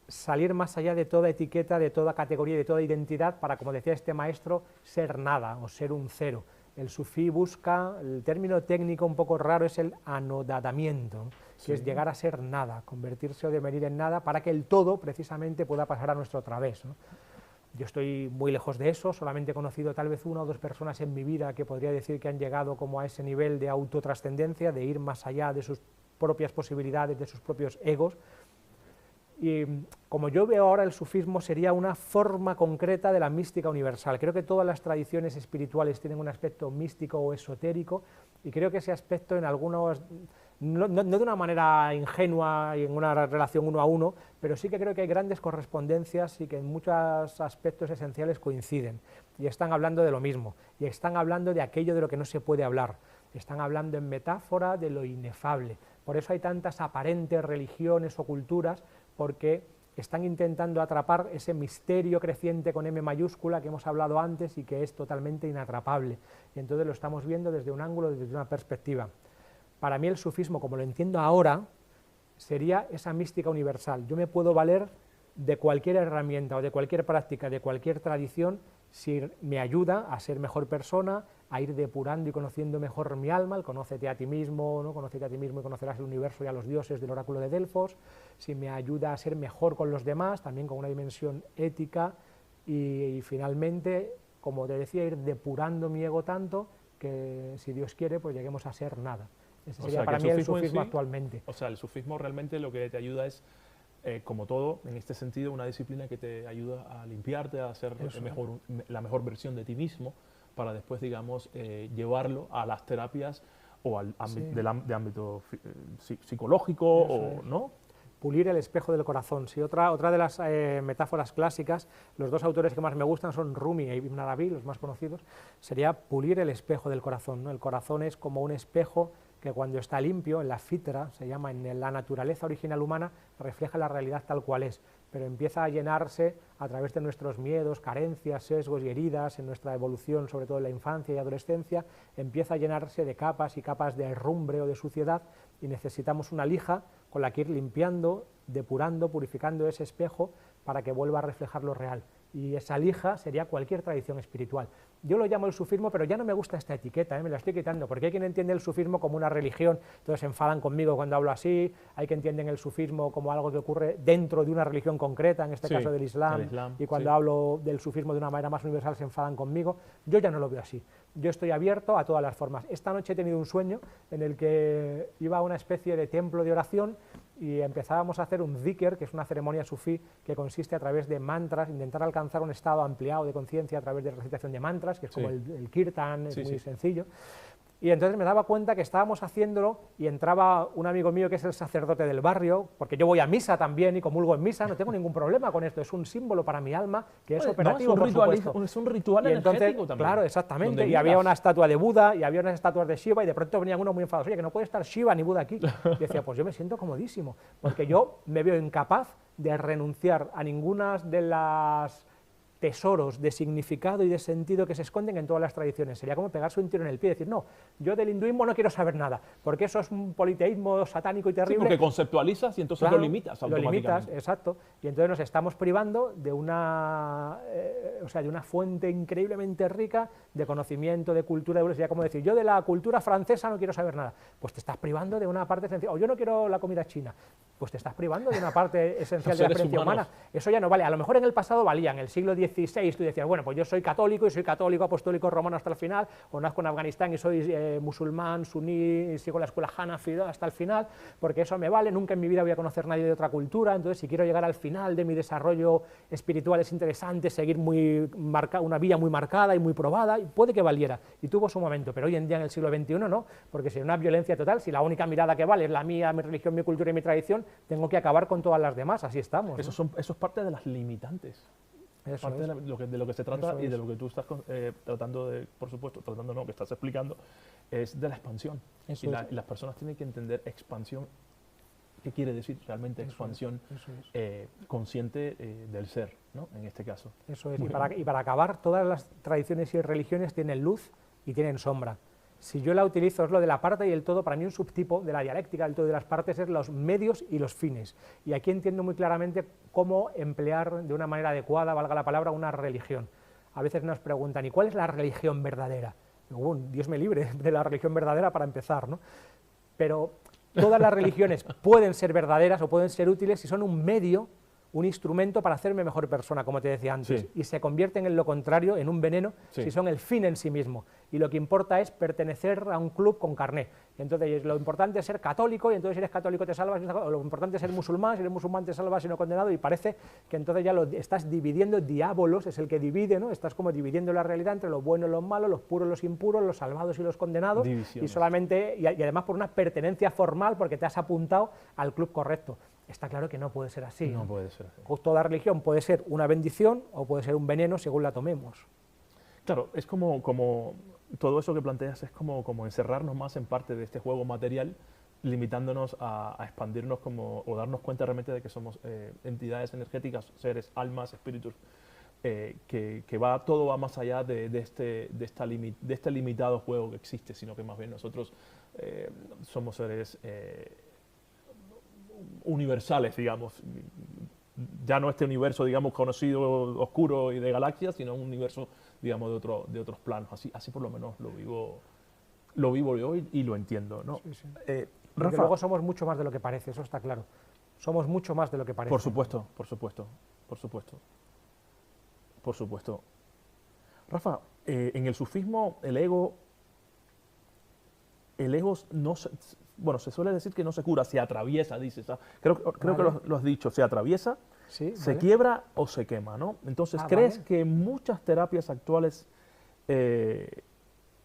salir más allá de toda etiqueta, de toda categoría, de toda identidad para, como decía este maestro, ser nada o ser un cero. el sufí busca, el término técnico un poco raro es el anodadamiento, que es llegar a ser nada, convertirse o devenir en nada para que el todo precisamente pueda pasar a nuestro través, ¿no? Yo estoy muy lejos de eso, solamente he conocido tal vez una o dos personas en mi vida que podría decir que han llegado como a ese nivel de autotrascendencia, de ir más allá de sus propias posibilidades, de sus propios egos. Y como yo veo ahora, el sufismo sería una forma concreta de la mística universal. Creo que todas las tradiciones espirituales tienen un aspecto místico o esotérico, y creo que ese aspecto en algunos, no de una manera ingenua y en una relación uno a uno, pero sí que creo que hay grandes correspondencias y que en muchos aspectos esenciales coinciden, y están hablando de lo mismo, y están hablando de aquello de lo que no se puede hablar, están hablando en metáfora de lo inefable. Por eso hay tantas aparentes religiones o culturas, porque están intentando atrapar ese misterio creciente con M mayúscula que hemos hablado antes y que es totalmente inatrapable, y entonces lo estamos viendo desde un ángulo, desde una perspectiva. Para mí el sufismo, como lo entiendo ahora, sería esa mística universal. Yo me puedo valer de cualquier herramienta o de cualquier práctica, de cualquier tradición, si me ayuda a ser mejor persona, a ir depurando y conociendo mejor mi alma, el conócete a ti mismo, ¿no? Conócete a ti mismo y conocerás el universo y a los dioses del oráculo de Delfos, si me ayuda a ser mejor con los demás, también con una dimensión ética, y finalmente, como te decía, ir depurando mi ego tanto que, si Dios quiere, pues lleguemos a ser nada. Ese sería para mí el sufismo actualmente. O sea, el sufismo realmente lo que te ayuda es, como todo, en este sentido, una disciplina que te ayuda a limpiarte, a ser la mejor versión de ti mismo, para después, digamos, llevarlo a las terapias o al de ámbito psicológico, ¿no? Pulir el espejo del corazón. Sí, otra de las metáforas clásicas, los dos autores que más me gustan son Rumi e Ibn Arabi, los más conocidos, sería pulir el espejo del corazón, ¿no? El corazón es como un espejo que cuando está limpio, en la fitra, se llama, en la naturaleza original humana, refleja la realidad tal cual es, pero empieza a llenarse a través de nuestros miedos, carencias, sesgos y heridas, en nuestra evolución, sobre todo en la infancia y adolescencia, empieza a llenarse de capas y capas de herrumbre o de suciedad, y necesitamos una lija con la que ir limpiando, depurando, purificando ese espejo para que vuelva a reflejar lo real. Y esa lija sería cualquier tradición espiritual. Yo lo llamo el sufismo, pero ya no me gusta esta etiqueta, me la estoy quitando, porque hay quien entiende el sufismo como una religión, entonces se enfadan conmigo cuando hablo así, hay quien entiende el sufismo como algo que ocurre dentro de una religión concreta, en este caso del Islam, y cuando hablo del sufismo de una manera más universal se enfadan conmigo. Yo ya no lo veo así, yo estoy abierto a todas las formas. Esta noche he tenido un sueño en el que iba a una especie de templo de oración y empezábamos a hacer un zikr, que es una ceremonia sufí que consiste a través de mantras, intentar alcanzar un estado ampliado de conciencia a través de recitación de mantras, que es como el kirtan, es muy sencillo. Y entonces me daba cuenta que estábamos haciéndolo y entraba un amigo mío que es el sacerdote del barrio, porque yo voy a misa también y comulgo en misa, no tengo ningún problema con esto, es un símbolo para mi alma que es operativo, por supuesto. Es un ritual energético también. Claro, exactamente, y había una estatua de Buda y había unas estatuas de Shiva y de pronto venían uno muy enfadados, oye, que no puede estar Shiva ni Buda aquí. Y decía, pues yo me siento comodísimo, porque yo me veo incapaz de renunciar a ninguna de las tesoros de significado y de sentido que se esconden en todas las tradiciones. Sería como pegarse un tiro en el pie y decir, no, yo del hinduismo no quiero saber nada, porque eso es un politeísmo satánico y terrible. Sí, porque conceptualizas y entonces claro, lo limitas automáticamente. Lo limitas, exacto, y entonces nos estamos privando de una, de una fuente increíblemente rica de conocimiento, de cultura, sería como decir, yo de la cultura francesa no quiero saber nada, pues te estás privando de una parte esencial, o yo no quiero la comida china, pues te estás privando de una parte esencial de la experiencia humana. Eso ya no vale, a lo mejor en el pasado valía, en el siglo XVI tú decías, bueno, pues yo soy católico y soy católico apostólico romano hasta el final, o nazco en Afganistán y soy musulmán, suní, y sigo la escuela Hanafi hasta el final, porque eso me vale, nunca en mi vida voy a conocer a nadie de otra cultura, entonces si quiero llegar al final de mi desarrollo espiritual es interesante seguir una vía muy marcada y muy probada, y puede que valiera, y tuvo su momento, pero hoy en día en el siglo XXI no, porque si hay una violencia total, si la única mirada que vale es la mía, mi religión, mi cultura y mi tradición, tengo que acabar con todas las demás, así estamos. Eso es parte de las limitantes. Eso parte es. de lo que se trata y de lo que tú estás tratando de, por supuesto, tratando no, que estás explicando, es de la expansión. Y las personas tienen que entender expansión, ¿qué quiere decir realmente expansión consciente del ser, ¿no? En este caso. Eso es, y para acabar, todas las tradiciones y religiones tienen luz y tienen sombra. Si yo la utilizo, es lo de la parte y el todo, para mí un subtipo de la dialéctica del todo y de las partes es los medios y los fines. Y aquí entiendo muy claramente cómo emplear de una manera adecuada, valga la palabra, una religión. A veces nos preguntan, ¿y cuál es la religión verdadera? Digo, bueno, Dios me libre de la religión verdadera para empezar, ¿no? Pero todas las religiones pueden ser verdaderas o pueden ser útiles si son un medio, un instrumento para hacerme mejor persona, como te decía antes, y se convierten en lo contrario, en un veneno, si son el fin en sí mismo. Y lo que importa es pertenecer a un club con carné. Y entonces lo importante es ser católico, y entonces si eres católico te salvas, o lo importante es ser musulmán, si eres musulmán te salvas y no condenado, y parece que entonces ya lo estás dividiendo, diabolos es el que divide, ¿no? Estás como dividiendo la realidad entre los buenos y los malos, los puros y los impuros, los salvados y los condenados, y solamente, y además por una pertenencia formal, porque te has apuntado al club correcto. Está claro que no puede ser así. No puede ser así. Toda religión puede ser una bendición o puede ser un veneno según la tomemos. Claro, es como todo eso que planteas es como encerrarnos más en parte de este juego material, limitándonos a expandirnos o darnos cuenta realmente de que somos entidades energéticas, seres, almas, espíritus, que todo va más allá de este limitado juego que existe, sino que más bien nosotros somos seres universales, digamos, ya no este universo, digamos, conocido, oscuro y de galaxias, sino un universo, digamos, de otros planos. Así por lo menos lo vivo yo y lo entiendo, ¿no? Sí, sí. Rafa, luego somos mucho más de lo que parece, eso está claro. Somos mucho más de lo que parece. Por supuesto, por supuesto, por supuesto. Por supuesto. Rafa, en el sufismo el ego no se, bueno, se suele decir que no se cura, se atraviesa, dices. Creo que lo has dicho, se atraviesa, sí, se quiebra o se quema, ¿no? Entonces, ¿crees que muchas terapias actuales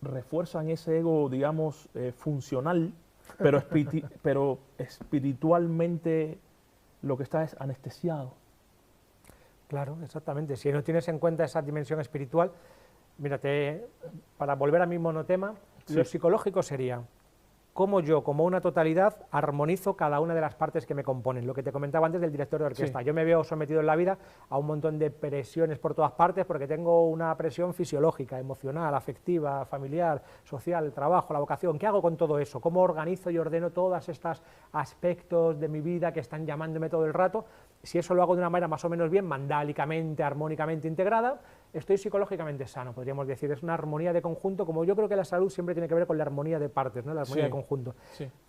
refuerzan ese ego, digamos, funcional, pero espiritualmente lo que está es anestesiado? Claro, exactamente. Si no tienes en cuenta esa dimensión espiritual, mírate, para volver al mismo monotema, lo psicológico sería cómo yo, como una totalidad, armonizo cada una de las partes que me componen. Lo que te comentaba antes del director de orquesta. Yo me veo sometido en la vida a un montón de presiones por todas partes porque tengo una presión fisiológica, emocional, afectiva, familiar, social, el trabajo, la vocación. ¿Qué hago con todo eso? ¿Cómo organizo y ordeno todos estos aspectos de mi vida que están llamándome todo el rato? Si eso lo hago de una manera más o menos bien, mandálicamente, armónicamente integrada, estoy psicológicamente sano, podríamos decir. Es una armonía de conjunto, como yo creo que la salud siempre tiene que ver con la armonía de partes, ¿no? La armonía de conjunto.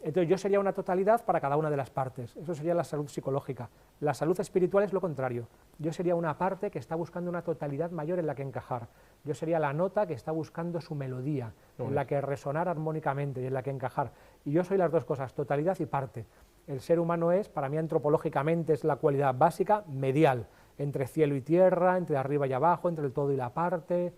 Entonces yo sería una totalidad para cada una de las partes. Eso sería la salud psicológica. La salud espiritual es lo contrario. Yo sería una parte que está buscando una totalidad mayor en la que encajar. Yo sería la nota que está buscando su melodía, en la que resonar armónicamente y en la que encajar. Y yo soy las dos cosas, totalidad y parte. El ser humano es, para mí antropológicamente, es la cualidad básica medial, entre cielo y tierra, entre arriba y abajo, entre el todo y la parte,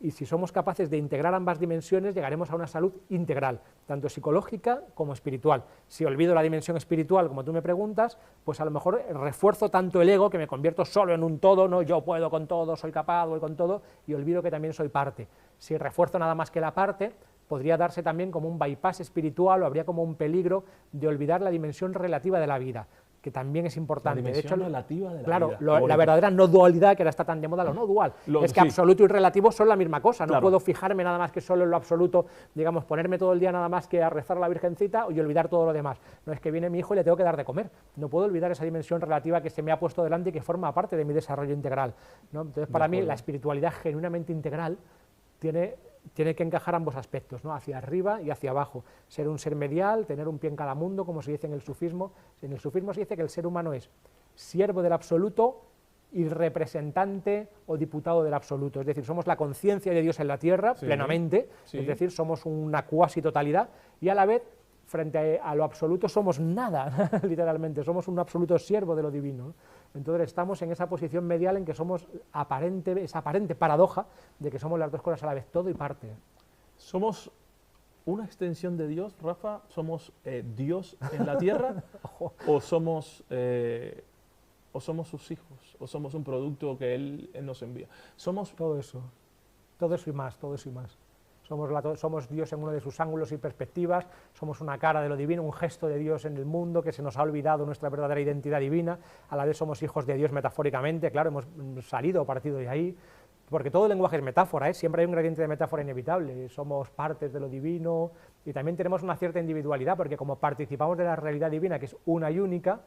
y si somos capaces de integrar ambas dimensiones, llegaremos a una salud integral, tanto psicológica como espiritual. Si olvido la dimensión espiritual, como tú me preguntas, pues a lo mejor refuerzo tanto el ego que me convierto solo en un todo, no, yo puedo con todo, soy capaz, voy con todo, y olvido que también soy parte. Si refuerzo nada más que la parte, podría darse también como un bypass espiritual o habría como un peligro de olvidar la dimensión relativa de la vida, que también es importante. La dimensión relativa de la vida. Claro, la verdadera no dualidad, que ahora está tan de moda, lo no dual, es que absoluto y relativo son la misma cosa, no puedo fijarme nada más que solo en lo absoluto, digamos, ponerme todo el día nada más que a rezar a la Virgencita y olvidar todo lo demás. No es que viene mi hijo y le tengo que dar de comer, no puedo olvidar esa dimensión relativa que se me ha puesto delante y que forma parte de mi desarrollo integral, ¿no? Entonces, para mí, la espiritualidad genuinamente integral tiene que encajar ambos aspectos, ¿no? Hacia arriba y hacia abajo, ser un ser medial, tener un pie en cada mundo, como se dice en el sufismo. En el sufismo se dice que el ser humano es siervo del absoluto y representante o diputado del absoluto, es decir, somos la conciencia de Dios en la tierra, plenamente, es decir, somos una cuasi totalidad, y a la vez, frente a lo absoluto, somos nada, literalmente, somos un absoluto siervo de lo divino, ¿no? Entonces estamos en esa posición medial en que somos esa aparente paradoja de que somos las dos cosas a la vez, todo y parte. ¿Somos una extensión de Dios, Rafa? ¿Somos Dios en la tierra? ¿O somos sus hijos? ¿O somos un producto que Él nos envía? Somos todo eso y más, todo eso y más. Somos Dios en uno de sus ángulos y perspectivas, somos una cara de lo divino, un gesto de Dios en el mundo, que se nos ha olvidado nuestra verdadera identidad divina, a la vez somos hijos de Dios metafóricamente, claro, hemos salido o partido de ahí, porque todo el lenguaje es metáfora, ¿eh? Siempre hay un gradiente de metáfora inevitable, somos partes de lo divino, y también tenemos una cierta individualidad, porque como participamos de la realidad divina, que es una y única,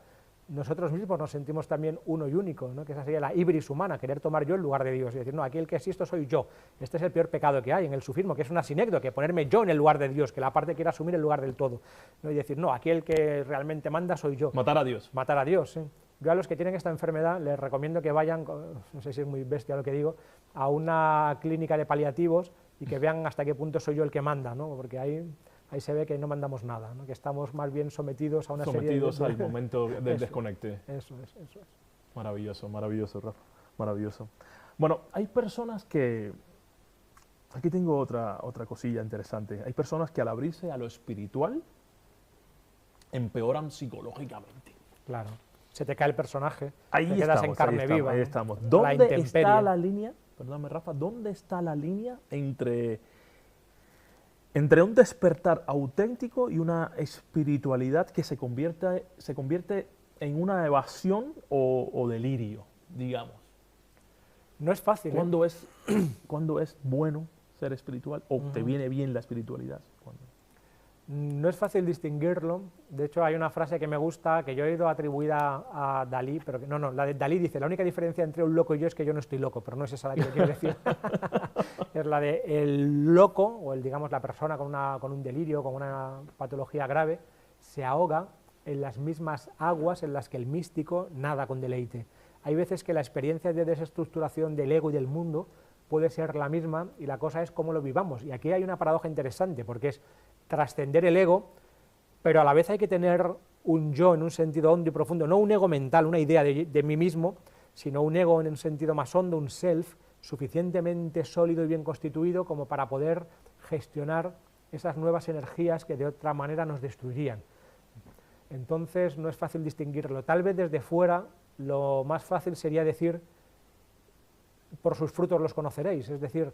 nosotros mismos nos sentimos también uno y único, ¿no? Que esa sería la hibris humana, querer tomar yo en lugar de Dios, y decir, no, aquí el que existo soy yo. Este es el peor pecado que hay en el sufismo, que es una sinécdoque, ponerme yo en el lugar de Dios, que la parte quiera asumir el lugar del todo, ¿no? Y decir, no, aquí el que realmente manda soy yo. Matar a Dios. Matar a Dios, sí. Yo a los que tienen esta enfermedad les recomiendo que vayan, no sé si es muy bestia lo que digo, a una clínica de paliativos y que vean hasta qué punto soy yo el que manda, ¿no? Porque ahí se ve que no mandamos nada, ¿no? Que estamos más bien sometidos a una sometidos serie de... al momento del desconecte. Eso es, eso es. Maravilloso, maravilloso, Rafa, maravilloso. Bueno, hay personas que... Aquí tengo otra cosilla interesante. Hay personas que al abrirse a lo espiritual empeoran psicológicamente. Claro. Se te cae el personaje, Ahí te quedas en carne viva. Ahí estamos. ¿Dónde está la línea? Perdóname, Rafa, ¿dónde está la línea entre un despertar auténtico y una espiritualidad que se convierte en una evasión o delirio, digamos? No es fácil. ¿Cuándo es bueno ser espiritual o te viene bien la espiritualidad? ¿Cuándo? No es fácil distinguirlo. De hecho, hay una frase que me gusta, que yo he ido atribuida a Dalí, pero que, no, la de Dalí dice, la única diferencia entre un loco y yo es que yo no estoy loco, pero no es esa la que yo quiero decir. Es la de el loco, o digamos la persona con un delirio, con una patología grave, se ahoga en las mismas aguas en las que el místico nada con deleite. Hay veces que la experiencia de desestructuración del ego y del mundo puede ser la misma y la cosa es cómo lo vivamos. Y aquí hay una paradoja interesante, porque es trascender el ego, pero a la vez hay que tener un yo en un sentido hondo y profundo, no un ego mental, una idea de mí mismo, sino un ego en un sentido más hondo, un self, suficientemente sólido y bien constituido como para poder gestionar esas nuevas energías que de otra manera nos destruirían. Entonces no es fácil distinguirlo. Tal vez desde fuera lo más fácil sería decir, por sus frutos los conoceréis, es decir,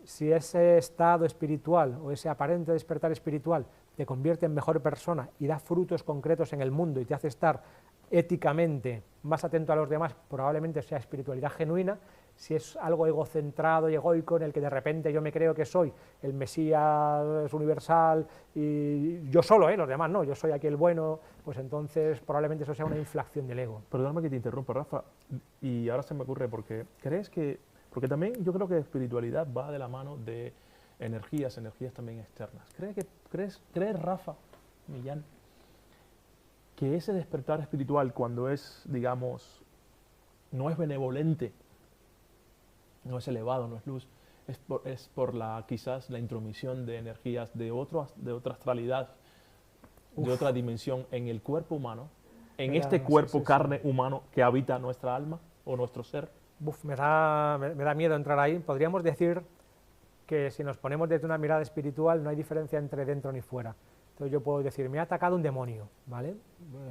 si ese estado espiritual o ese aparente despertar espiritual te convierte en mejor persona y da frutos concretos en el mundo y te hace estar éticamente más atento a los demás, probablemente sea espiritualidad genuina. Si es algo egocentrado y egoico en el que de repente yo me creo que soy el Mesías universal y yo solo, los demás no, yo soy aquí el bueno, pues entonces probablemente eso sea una inflación del ego. Perdóname que te interrumpa, Rafa, y ahora se me ocurre, porque porque también yo creo que espiritualidad va de la mano de energías también externas. ¿Crees, Rafa Millán, que ese despertar espiritual, cuando es, digamos, no es benevolente, no es elevado, no es luz, es por quizás la intromisión de energías de otra astralidad, de otra dimensión en el cuerpo humano, en este cuerpo carne humano que habita nuestra alma o nuestro ser? Me da miedo entrar ahí. Podríamos decir que si nos ponemos desde una mirada espiritual no hay diferencia entre dentro ni fuera. Entonces yo puedo decir, me ha atacado un demonio, ¿vale?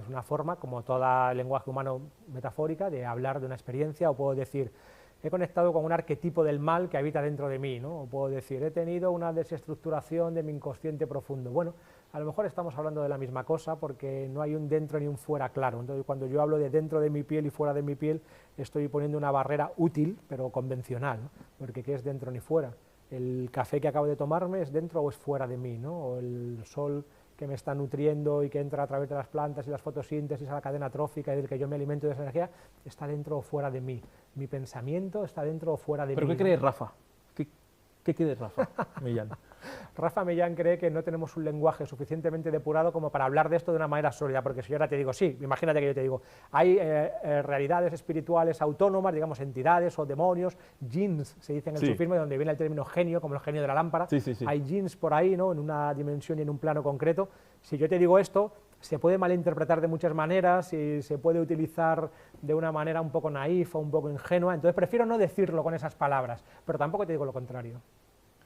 Es una forma, como todo el lenguaje humano metafórica, de hablar de una experiencia, o puedo decir, he conectado con un arquetipo del mal que habita dentro de mí, ¿no? O puedo decir, he tenido una desestructuración de mi inconsciente profundo. Bueno, a lo mejor estamos hablando de la misma cosa porque no hay un dentro ni un fuera claro. Entonces, cuando yo hablo de dentro de mi piel y fuera de mi piel, estoy poniendo una barrera útil, pero convencional, ¿no? Porque ¿qué es dentro ni fuera? El café que acabo de tomarme es dentro o es fuera de mí, ¿no? O el sol que me está nutriendo y que entra a través de las plantas y las fotosíntesis a la cadena trófica y del que yo me alimento de esa energía, está dentro o fuera de mí. Mi pensamiento está dentro o fuera de mí. ¿Pero qué crees, Rafa? ¿Qué crees, Rafa Millán? Rafa Millán cree que no tenemos un lenguaje suficientemente depurado como para hablar de esto de una manera sólida, porque si yo ahora te digo, sí, imagínate que yo te digo, hay realidades espirituales autónomas, digamos entidades o demonios, jinns se dice en el sufismo, de donde viene el término genio, como el genio de la lámpara, hay jinns por ahí, ¿no? En una dimensión y en un plano concreto. Si yo te digo esto, se puede malinterpretar de muchas maneras y se puede utilizar de una manera un poco naif o un poco ingenua, entonces prefiero no decirlo con esas palabras, pero tampoco te digo lo contrario.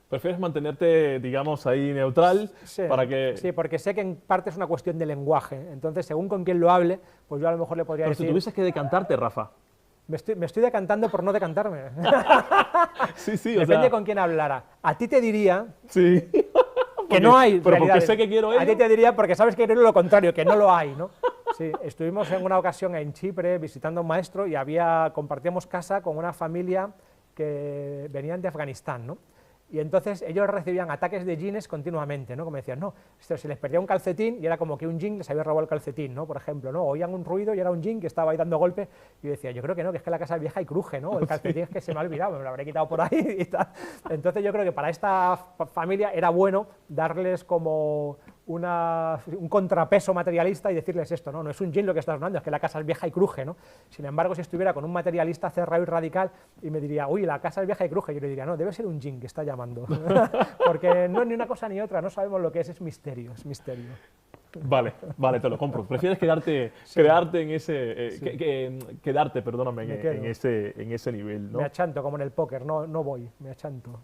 ¿Prefieres mantenerte, digamos, ahí neutral? Sí, para que... sí, porque sé que en parte es una cuestión de lenguaje, entonces según con quién lo hable, pues yo a lo mejor le podría decir... Pero si tuvieses que decantarte, Rafa. Me estoy decantando por no decantarme. Depende con quién hablara. A ti te diría... Sí. Que no hay pero porque sé que quiero ello. A ti te diría porque sabes que quiero lo contrario, que no lo hay, ¿no? Sí, estuvimos en una ocasión en Chipre visitando a un maestro y compartíamos casa con una familia que venían de Afganistán, ¿no? Y entonces ellos recibían ataques de jeans continuamente, ¿no? Como decían, no, esto, se les perdía un calcetín y era como que un jean les había robado el calcetín, ¿no? Por ejemplo, ¿no? Oían un ruido y era un jean que estaba ahí dando golpes y yo decía, yo creo que no, que es que la casa es vieja y cruje, ¿no? El calcetín es que se me ha olvidado, me lo habré quitado por ahí y tal. Entonces yo creo que para esta familia era bueno darles como un contrapeso materialista y decirles esto, ¿no? No es un jean lo que estás hablando, es que la casa es vieja y cruje, ¿no? Sin embargo, si estuviera con un materialista cerrado y radical y me diría, uy, la casa es vieja y cruje, yo le diría, no, debe ser un jean que está llamando, porque no es ni una cosa ni otra, no sabemos lo que es misterio, es misterio. Vale, vale, te lo compro. ¿Prefieres quedarte en ese, quedarte, perdóname, en ese nivel, ¿no? Me achanto, como en el póker, no voy, me achanto.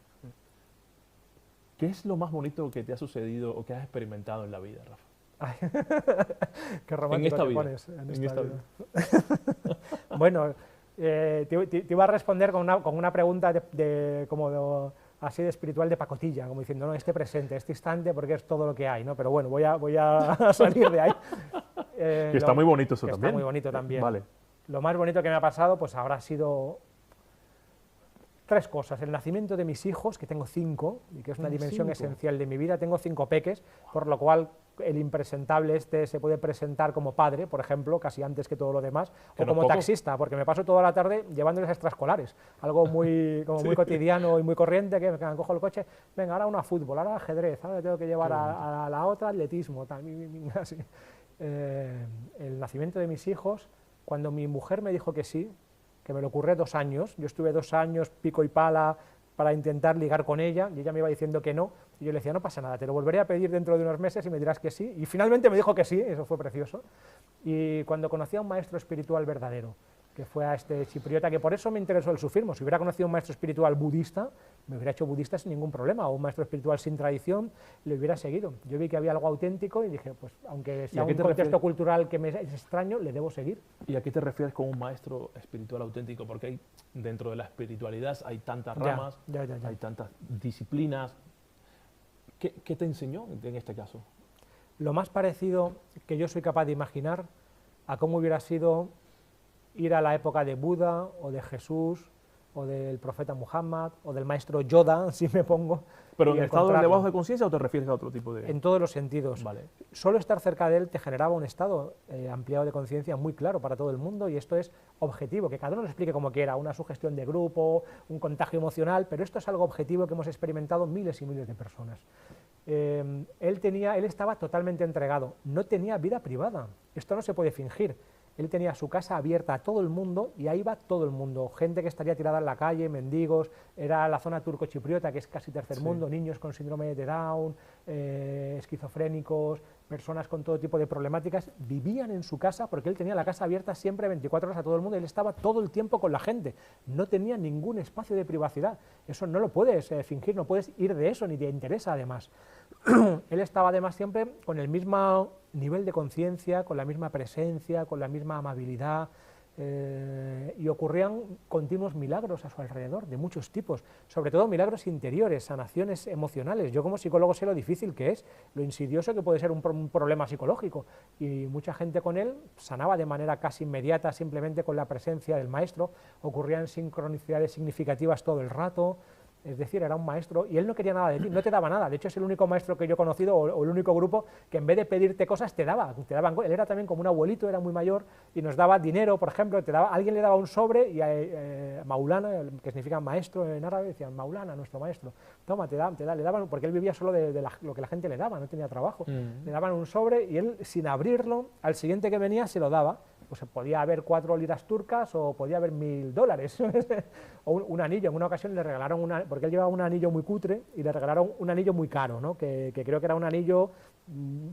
¿Qué es lo más bonito que te ha sucedido o que has experimentado en la vida, Rafa? Ay, qué romántico te pones en esta vida. Bueno, te iba a responder con una pregunta así de espiritual de pacotilla, como diciendo, no, este presente, este instante, porque es todo lo que hay, ¿no? Pero bueno, voy a salir de ahí. Que está muy bonito eso también. Está muy bonito también. Vale. Lo más bonito que me ha pasado, pues habrá sido 3 cosas. El nacimiento de mis hijos, que tengo 5, y que es una dimensión esencial de mi vida. Tengo 5 peques, por lo cual el impresentable se puede presentar como padre, por ejemplo, casi antes que todo lo demás, o como taxista, porque me paso toda la tarde llevándoles extraescolares, algo muy cotidiano y muy corriente, que me cojo el coche, venga, ahora una fútbol, ahora ajedrez, ahora tengo que llevar a la otra atletismo, así. El nacimiento de mis hijos, cuando mi mujer me dijo que sí, que me lo ocurrió 2 años, yo estuve 2 años pico y pala para intentar ligar con ella, y ella me iba diciendo que no, y yo le decía, no pasa nada, te lo volveré a pedir dentro de unos meses y me dirás que sí, y finalmente me dijo que sí, eso fue precioso. Y cuando conocí a un maestro espiritual verdadero, que fue a este chipriota, que por eso me interesó el sufismo. Si hubiera conocido a un maestro espiritual budista, me hubiera hecho budista sin ningún problema, o un maestro espiritual sin tradición, le hubiera seguido. Yo vi que había algo auténtico y dije, pues aunque sea un contexto cultural que me es extraño, le debo seguir. ¿Y a qué te refieres con un maestro espiritual auténtico? Porque dentro de la espiritualidad hay tantas ramas, hay tantas disciplinas. ¿Qué te enseñó en este caso? Lo más parecido que yo soy capaz de imaginar a cómo hubiera sido ir a la época de Buda, o de Jesús, o del profeta Muhammad, o del maestro Yoda, si me pongo. ¿Pero en estado elevado de conciencia o te refieres a otro tipo de...? En todos los sentidos. Vale. Solo estar cerca de él te generaba un estado ampliado de conciencia muy claro para todo el mundo, y esto es objetivo, que cada uno lo explique como quiera, una sugestión de grupo, un contagio emocional, pero esto es algo objetivo que hemos experimentado miles y miles de personas. Él estaba totalmente entregado, no tenía vida privada, esto no se puede fingir. Él tenía su casa abierta a todo el mundo y ahí va todo el mundo, gente que estaría tirada en la calle, mendigos, era la zona turco-chipriota, que es casi tercer mundo, niños con síndrome de Down, esquizofrénicos, personas con todo tipo de problemáticas, vivían en su casa porque él tenía la casa abierta siempre 24 horas a todo el mundo, y él estaba todo el tiempo con la gente, no tenía ningún espacio de privacidad, eso no lo puedes fingir, no puedes ir de eso, ni te interesa además. Él estaba además siempre con el mismo nivel de conciencia, con la misma presencia, con la misma amabilidad, y ocurrían continuos milagros a su alrededor, de muchos tipos, sobre todo milagros interiores, sanaciones emocionales. Yo como psicólogo sé lo difícil que es, lo insidioso que puede ser un problema psicológico, y mucha gente con él sanaba de manera casi inmediata simplemente con la presencia del maestro, ocurrían sincronicidades significativas todo el rato. Es decir, era un maestro y él no quería nada de ti, no te daba nada. De hecho, es el único maestro que yo he conocido, o el único grupo, que en vez de pedirte cosas te daban. Él era también como un abuelito, era muy mayor, y nos daba dinero, por ejemplo, alguien le daba un sobre, y Maulana, que significa maestro en árabe, decían, Maulana, nuestro maestro, toma, le daban, porque él vivía solo de lo que la gente le daba, no tenía trabajo. Le daban un sobre y él, sin abrirlo, al siguiente que venía se lo daba. Pues podía haber 4 liras turcas o podía haber $1000 o un anillo. En una ocasión le regalaron porque él llevaba un anillo muy cutre y le regalaron un anillo muy caro, ¿no? que creo que era un anillo,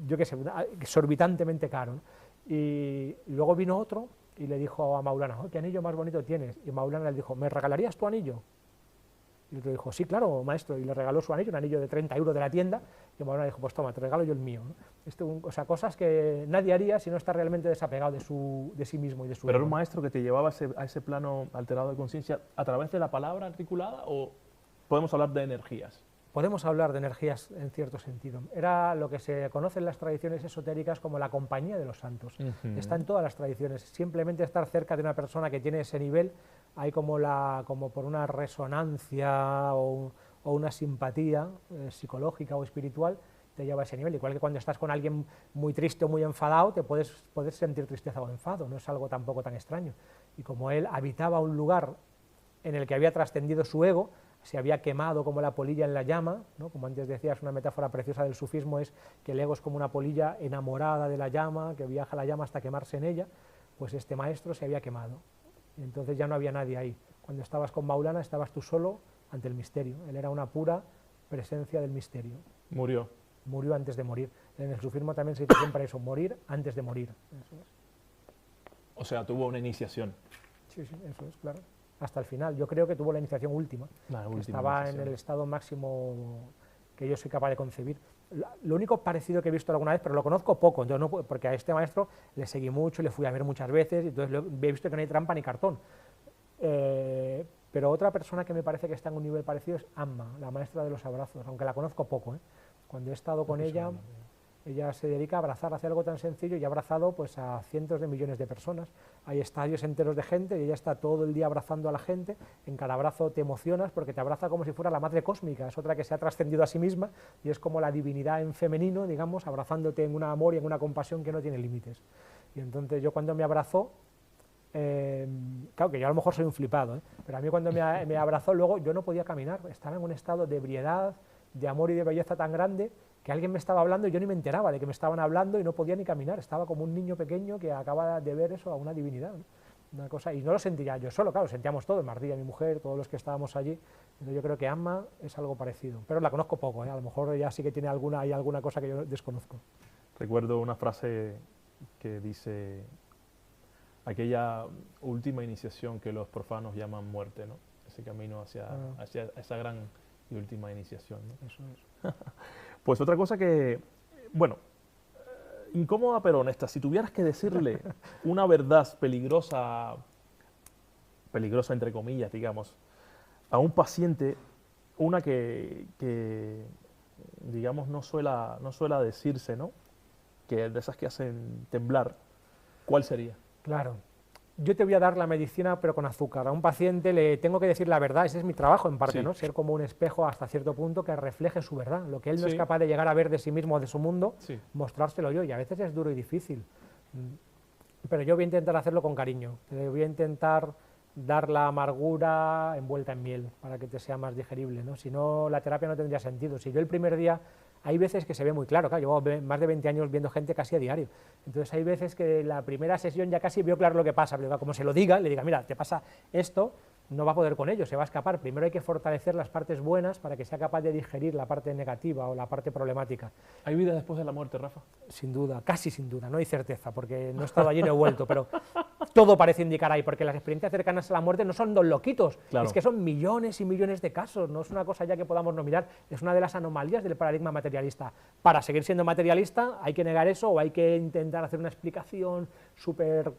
yo qué sé, exorbitantemente caro, ¿no? Y luego vino otro y le dijo a Maulana, oh, ¿qué anillo más bonito tienes? Y Maulana le dijo, ¿me regalarías tu anillo? Y otro dijo, sí, claro, maestro, y le regaló su anillo, un anillo de 30 € de la tienda, y Maulana dijo, pues toma, te regalo yo el mío, ¿no? O sea, cosas que nadie haría si no está realmente desapegado de sí mismo y de su ¿Pero era un maestro que te llevaba a ese plano alterado de conciencia a través de la palabra articulada, o podemos hablar de energías? Podemos hablar de energías en cierto sentido. Era lo que se conoce en las tradiciones esotéricas como la compañía de los santos. Está en todas las tradiciones. Simplemente estar cerca de una persona que tiene ese nivel, hay como por una resonancia o o una simpatía psicológica o espiritual te lleva a ese nivel. Igual que cuando estás con alguien muy triste o muy enfadado, te puedes sentir tristeza o enfado, no es algo tampoco tan extraño. Y como él habitaba un lugar en el que había trascendido su ego, se había quemado como la polilla en la llama, ¿no? Como antes decías, una metáfora preciosa del sufismo es que el ego es como una polilla enamorada de la llama, que viaja la llama hasta quemarse en ella, pues este maestro se había quemado, y entonces ya no había nadie ahí. Cuando estabas con Maulana estabas tú solo ante el misterio, él era una pura presencia del misterio. Murió. Murió antes de morir. En el sufismo también se dice siempre eso, morir antes de morir. Eso es. O sea, tuvo una iniciación. Sí, sí, eso es, claro. Hasta el final. Yo creo que tuvo la iniciación última. Estaba en el estado máximo que yo soy capaz de concebir. Lo único parecido que he visto alguna vez, pero lo conozco poco, entonces no, porque a este maestro le seguí mucho, le fui a ver muchas veces, y entonces he visto que no hay trampa ni cartón. Pero otra persona que me parece que está en un nivel parecido es Amma, la maestra de los abrazos, aunque la conozco poco. Cuando he estado con ella, ella se dedica a abrazar, hace algo tan sencillo y ha abrazado pues, a cientos de millones de personas. Hay estadios enteros de gente y ella está todo el día abrazando a la gente. En cada abrazo te emocionas porque te abraza como si fuera la madre cósmica, es otra que se ha trascendido a sí misma y es como la divinidad en femenino, digamos, abrazándote en un amor y en una compasión que no tiene límites. Y entonces yo cuando me abrazó, claro que yo a lo mejor soy un flipado, pero a mí cuando me abrazó luego yo no podía caminar, estaba en un estado de ebriedad, de amor y de belleza tan grande que alguien me estaba hablando y yo ni me enteraba de que me estaban hablando y no podía ni caminar, estaba como un niño pequeño que acaba de ver eso a una divinidad, ¿no? Una cosa, y no lo sentía yo solo, claro, lo sentíamos todos, Mardía, mi mujer, todos los que estábamos allí. Entonces yo creo que Amma es algo parecido, pero la conozco poco, a lo mejor ella sí que tiene hay alguna cosa que yo desconozco. Recuerdo una frase que dice, aquella última iniciación que los profanos llaman muerte, ¿no? Ese camino hacia esa gran y última iniciación, ¿no? Eso es. Pues otra cosa que, bueno, incómoda pero honesta, si tuvieras que decirle una verdad peligrosa entre comillas, digamos, a un paciente, una que digamos no suela decirse, ¿no? Que de esas que hacen temblar, ¿cuál sería? Claro. Yo te voy a dar la medicina pero con azúcar. A un paciente le tengo que decir la verdad, ese es mi trabajo en parte, ¿no? Ser como un espejo hasta cierto punto que refleje su verdad, lo que él no es capaz de llegar a ver de sí mismo o de su mundo, mostrárselo yo, y a veces es duro y difícil. Pero yo voy a intentar hacerlo con cariño, voy a intentar dar la amargura envuelta en miel para que te sea más digerible, ¿no? Si no, la terapia no tendría sentido. Si yo el primer día, hay veces que se ve muy claro, llevo más de 20 años viendo gente casi a diario, entonces hay veces que la primera sesión ya casi veo claro lo que pasa, pero como se lo diga, le diga, mira, te pasa esto, no va a poder con ello, se va a escapar. Primero hay que fortalecer las partes buenas para que sea capaz de digerir la parte negativa o la parte problemática. ¿Hay vida después de la muerte, Rafa? Sin duda, casi sin duda, no hay certeza, porque no he estado allí, no he vuelto, pero todo parece indicar ahí, porque las experiencias cercanas a la muerte no son dos loquitos, es que son millones y millones de casos, no es una cosa ya que podamos no mirar, es una de las anomalías del paradigma materialista. Para seguir siendo materialista hay que negar eso o hay que intentar hacer una explicación súper,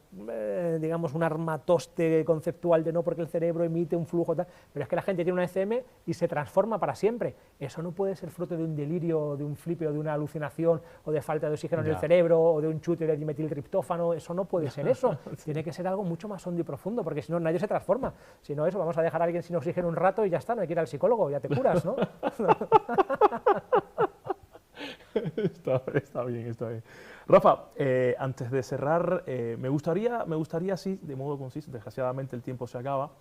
digamos, un armatoste conceptual de no porque el cerebro emite un flujo, tal, pero es que la gente tiene una ECM y se transforma para siempre. Eso no puede ser fruto de un delirio, de un flipe o de una alucinación o de falta de oxígeno en el cerebro o de un chute de dimetiltriptófano, eso no puede ser eso. Tiene que ser algo mucho más hondo y profundo, porque si no nadie se transforma. Si no eso, vamos a dejar a alguien sin oxígeno un rato y ya está, no hay que ir al psicólogo, ya te curas, ¿no? Está bien, está bien. Rafa, antes de cerrar, me gustaría así, de modo conciso, desgraciadamente el tiempo se acaba,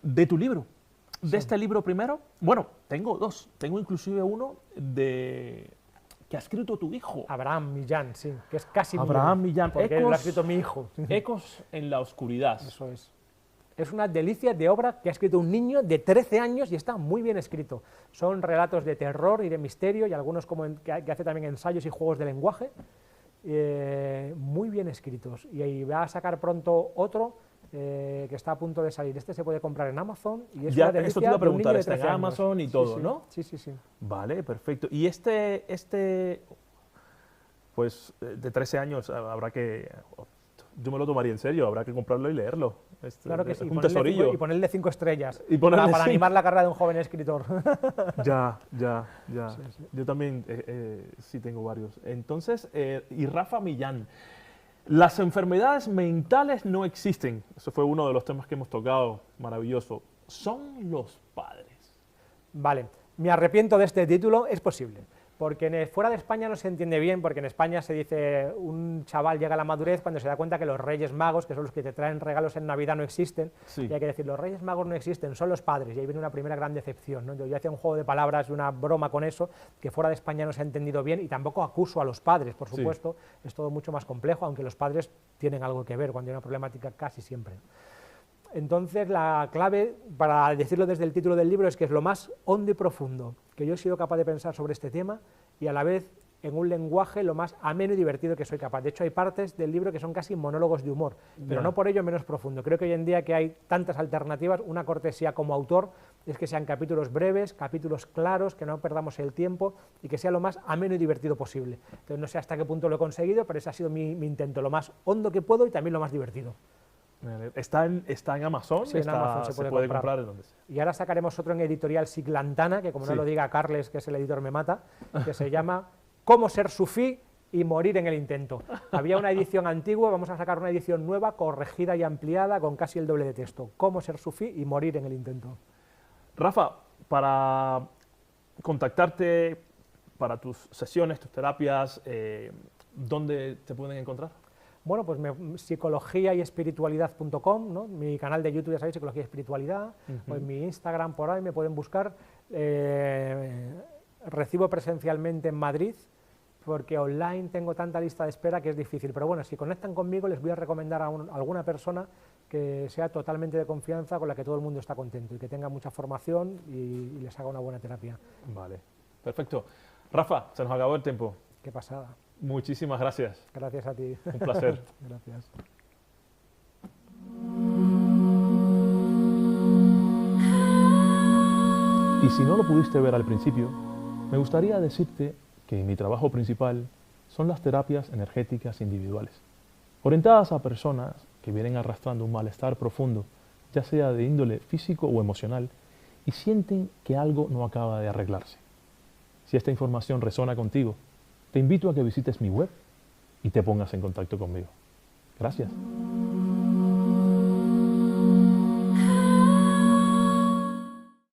de tu libro. De este libro primero, bueno, tengo dos, tengo inclusive uno que ha escrito tu hijo. Abraham Millán, sí, que es casi Abraham Millán, porque lo ha escrito mi hijo. Ecos en la oscuridad. Eso es. Es una delicia de obra que ha escrito un niño de 13 años y está muy bien escrito. Son relatos de terror y de misterio y algunos que hace también ensayos y juegos de lenguaje, muy bien escritos. Y ahí va a sacar pronto otro que está a punto de salir. Este se puede comprar en Amazon y es una delicia. Eso te iba a preguntar, está en años. Amazon y todo, sí, ¿no? Sí, sí, sí. Vale, perfecto. Y pues de 13 años habrá que... Yo me lo tomaría en serio, habrá que comprarlo y leerlo. Claro que sí, un tesorillo. Y ponerle 5 estrellas y para animar la carrera de un joven escritor. Ya. Sí, sí. Yo también sí tengo varios. Entonces, y Rafa Millán, las enfermedades mentales no existen. Eso fue uno de los temas que hemos tocado, maravilloso. Son los padres. Vale, me arrepiento de este título, es posible. Porque fuera de España no se entiende bien, porque en España se dice un chaval llega a la madurez cuando se da cuenta que los Reyes Magos, que son los que te traen regalos en Navidad, no existen, Sí. y hay que decir, los Reyes Magos no existen, son los padres, y ahí viene una primera gran decepción, ¿no? Yo hacía un juego de palabras y una broma con eso, que fuera de España no se ha entendido bien, y tampoco acuso a los padres, por supuesto, es todo mucho más complejo, aunque los padres tienen algo que ver cuando hay una problemática casi siempre. Entonces, la clave, para decirlo desde el título del libro, es que es lo más hondo y profundo que yo he sido capaz de pensar sobre este tema y a la vez en un lenguaje lo más ameno y divertido que soy capaz. De hecho, hay partes del libro que son casi monólogos de humor, pero no por ello menos profundo. Creo que hoy en día que hay tantas alternativas, una cortesía como autor es que sean capítulos breves, capítulos claros, que no perdamos el tiempo y que sea lo más ameno y divertido posible. Entonces, no sé hasta qué punto lo he conseguido, pero ese ha sido mi intento, lo más hondo que puedo y también lo más divertido. Está en Amazon, Sí, en Amazon se puede comprar en donde sea. Y ahora sacaremos otro en editorial Siglantana, que como no lo diga Carles, que es el editor, me mata, que se llama Cómo ser sufí y morir en el intento. Había una edición antigua, vamos a sacar una edición nueva, corregida y ampliada, con casi el doble de texto. Cómo ser sufí y morir en el intento. Rafa, para contactarte para tus sesiones, tus terapias, ¿dónde te pueden encontrar? Bueno, pues psicología y espiritualidad.com, ¿no? Mi canal de YouTube, ya sabéis, Psicología y Espiritualidad, o en mi Instagram, por ahí me pueden buscar. Recibo presencialmente en Madrid, porque online tengo tanta lista de espera que es difícil, pero bueno, si conectan conmigo les voy a recomendar a alguna persona que sea totalmente de confianza, con la que todo el mundo está contento y que tenga mucha formación y les haga una buena terapia. Vale, perfecto. Rafa, se nos acabó el tiempo. Qué pasada. Muchísimas gracias. Gracias a ti. Un placer. Gracias. Y si no lo pudiste ver al principio, me gustaría decirte que mi trabajo principal son las terapias energéticas individuales, orientadas a personas que vienen arrastrando un malestar profundo, ya sea de índole físico o emocional, y sienten que algo no acaba de arreglarse. Si esta información resuena contigo, te invito a que visites mi web y te pongas en contacto conmigo. Gracias.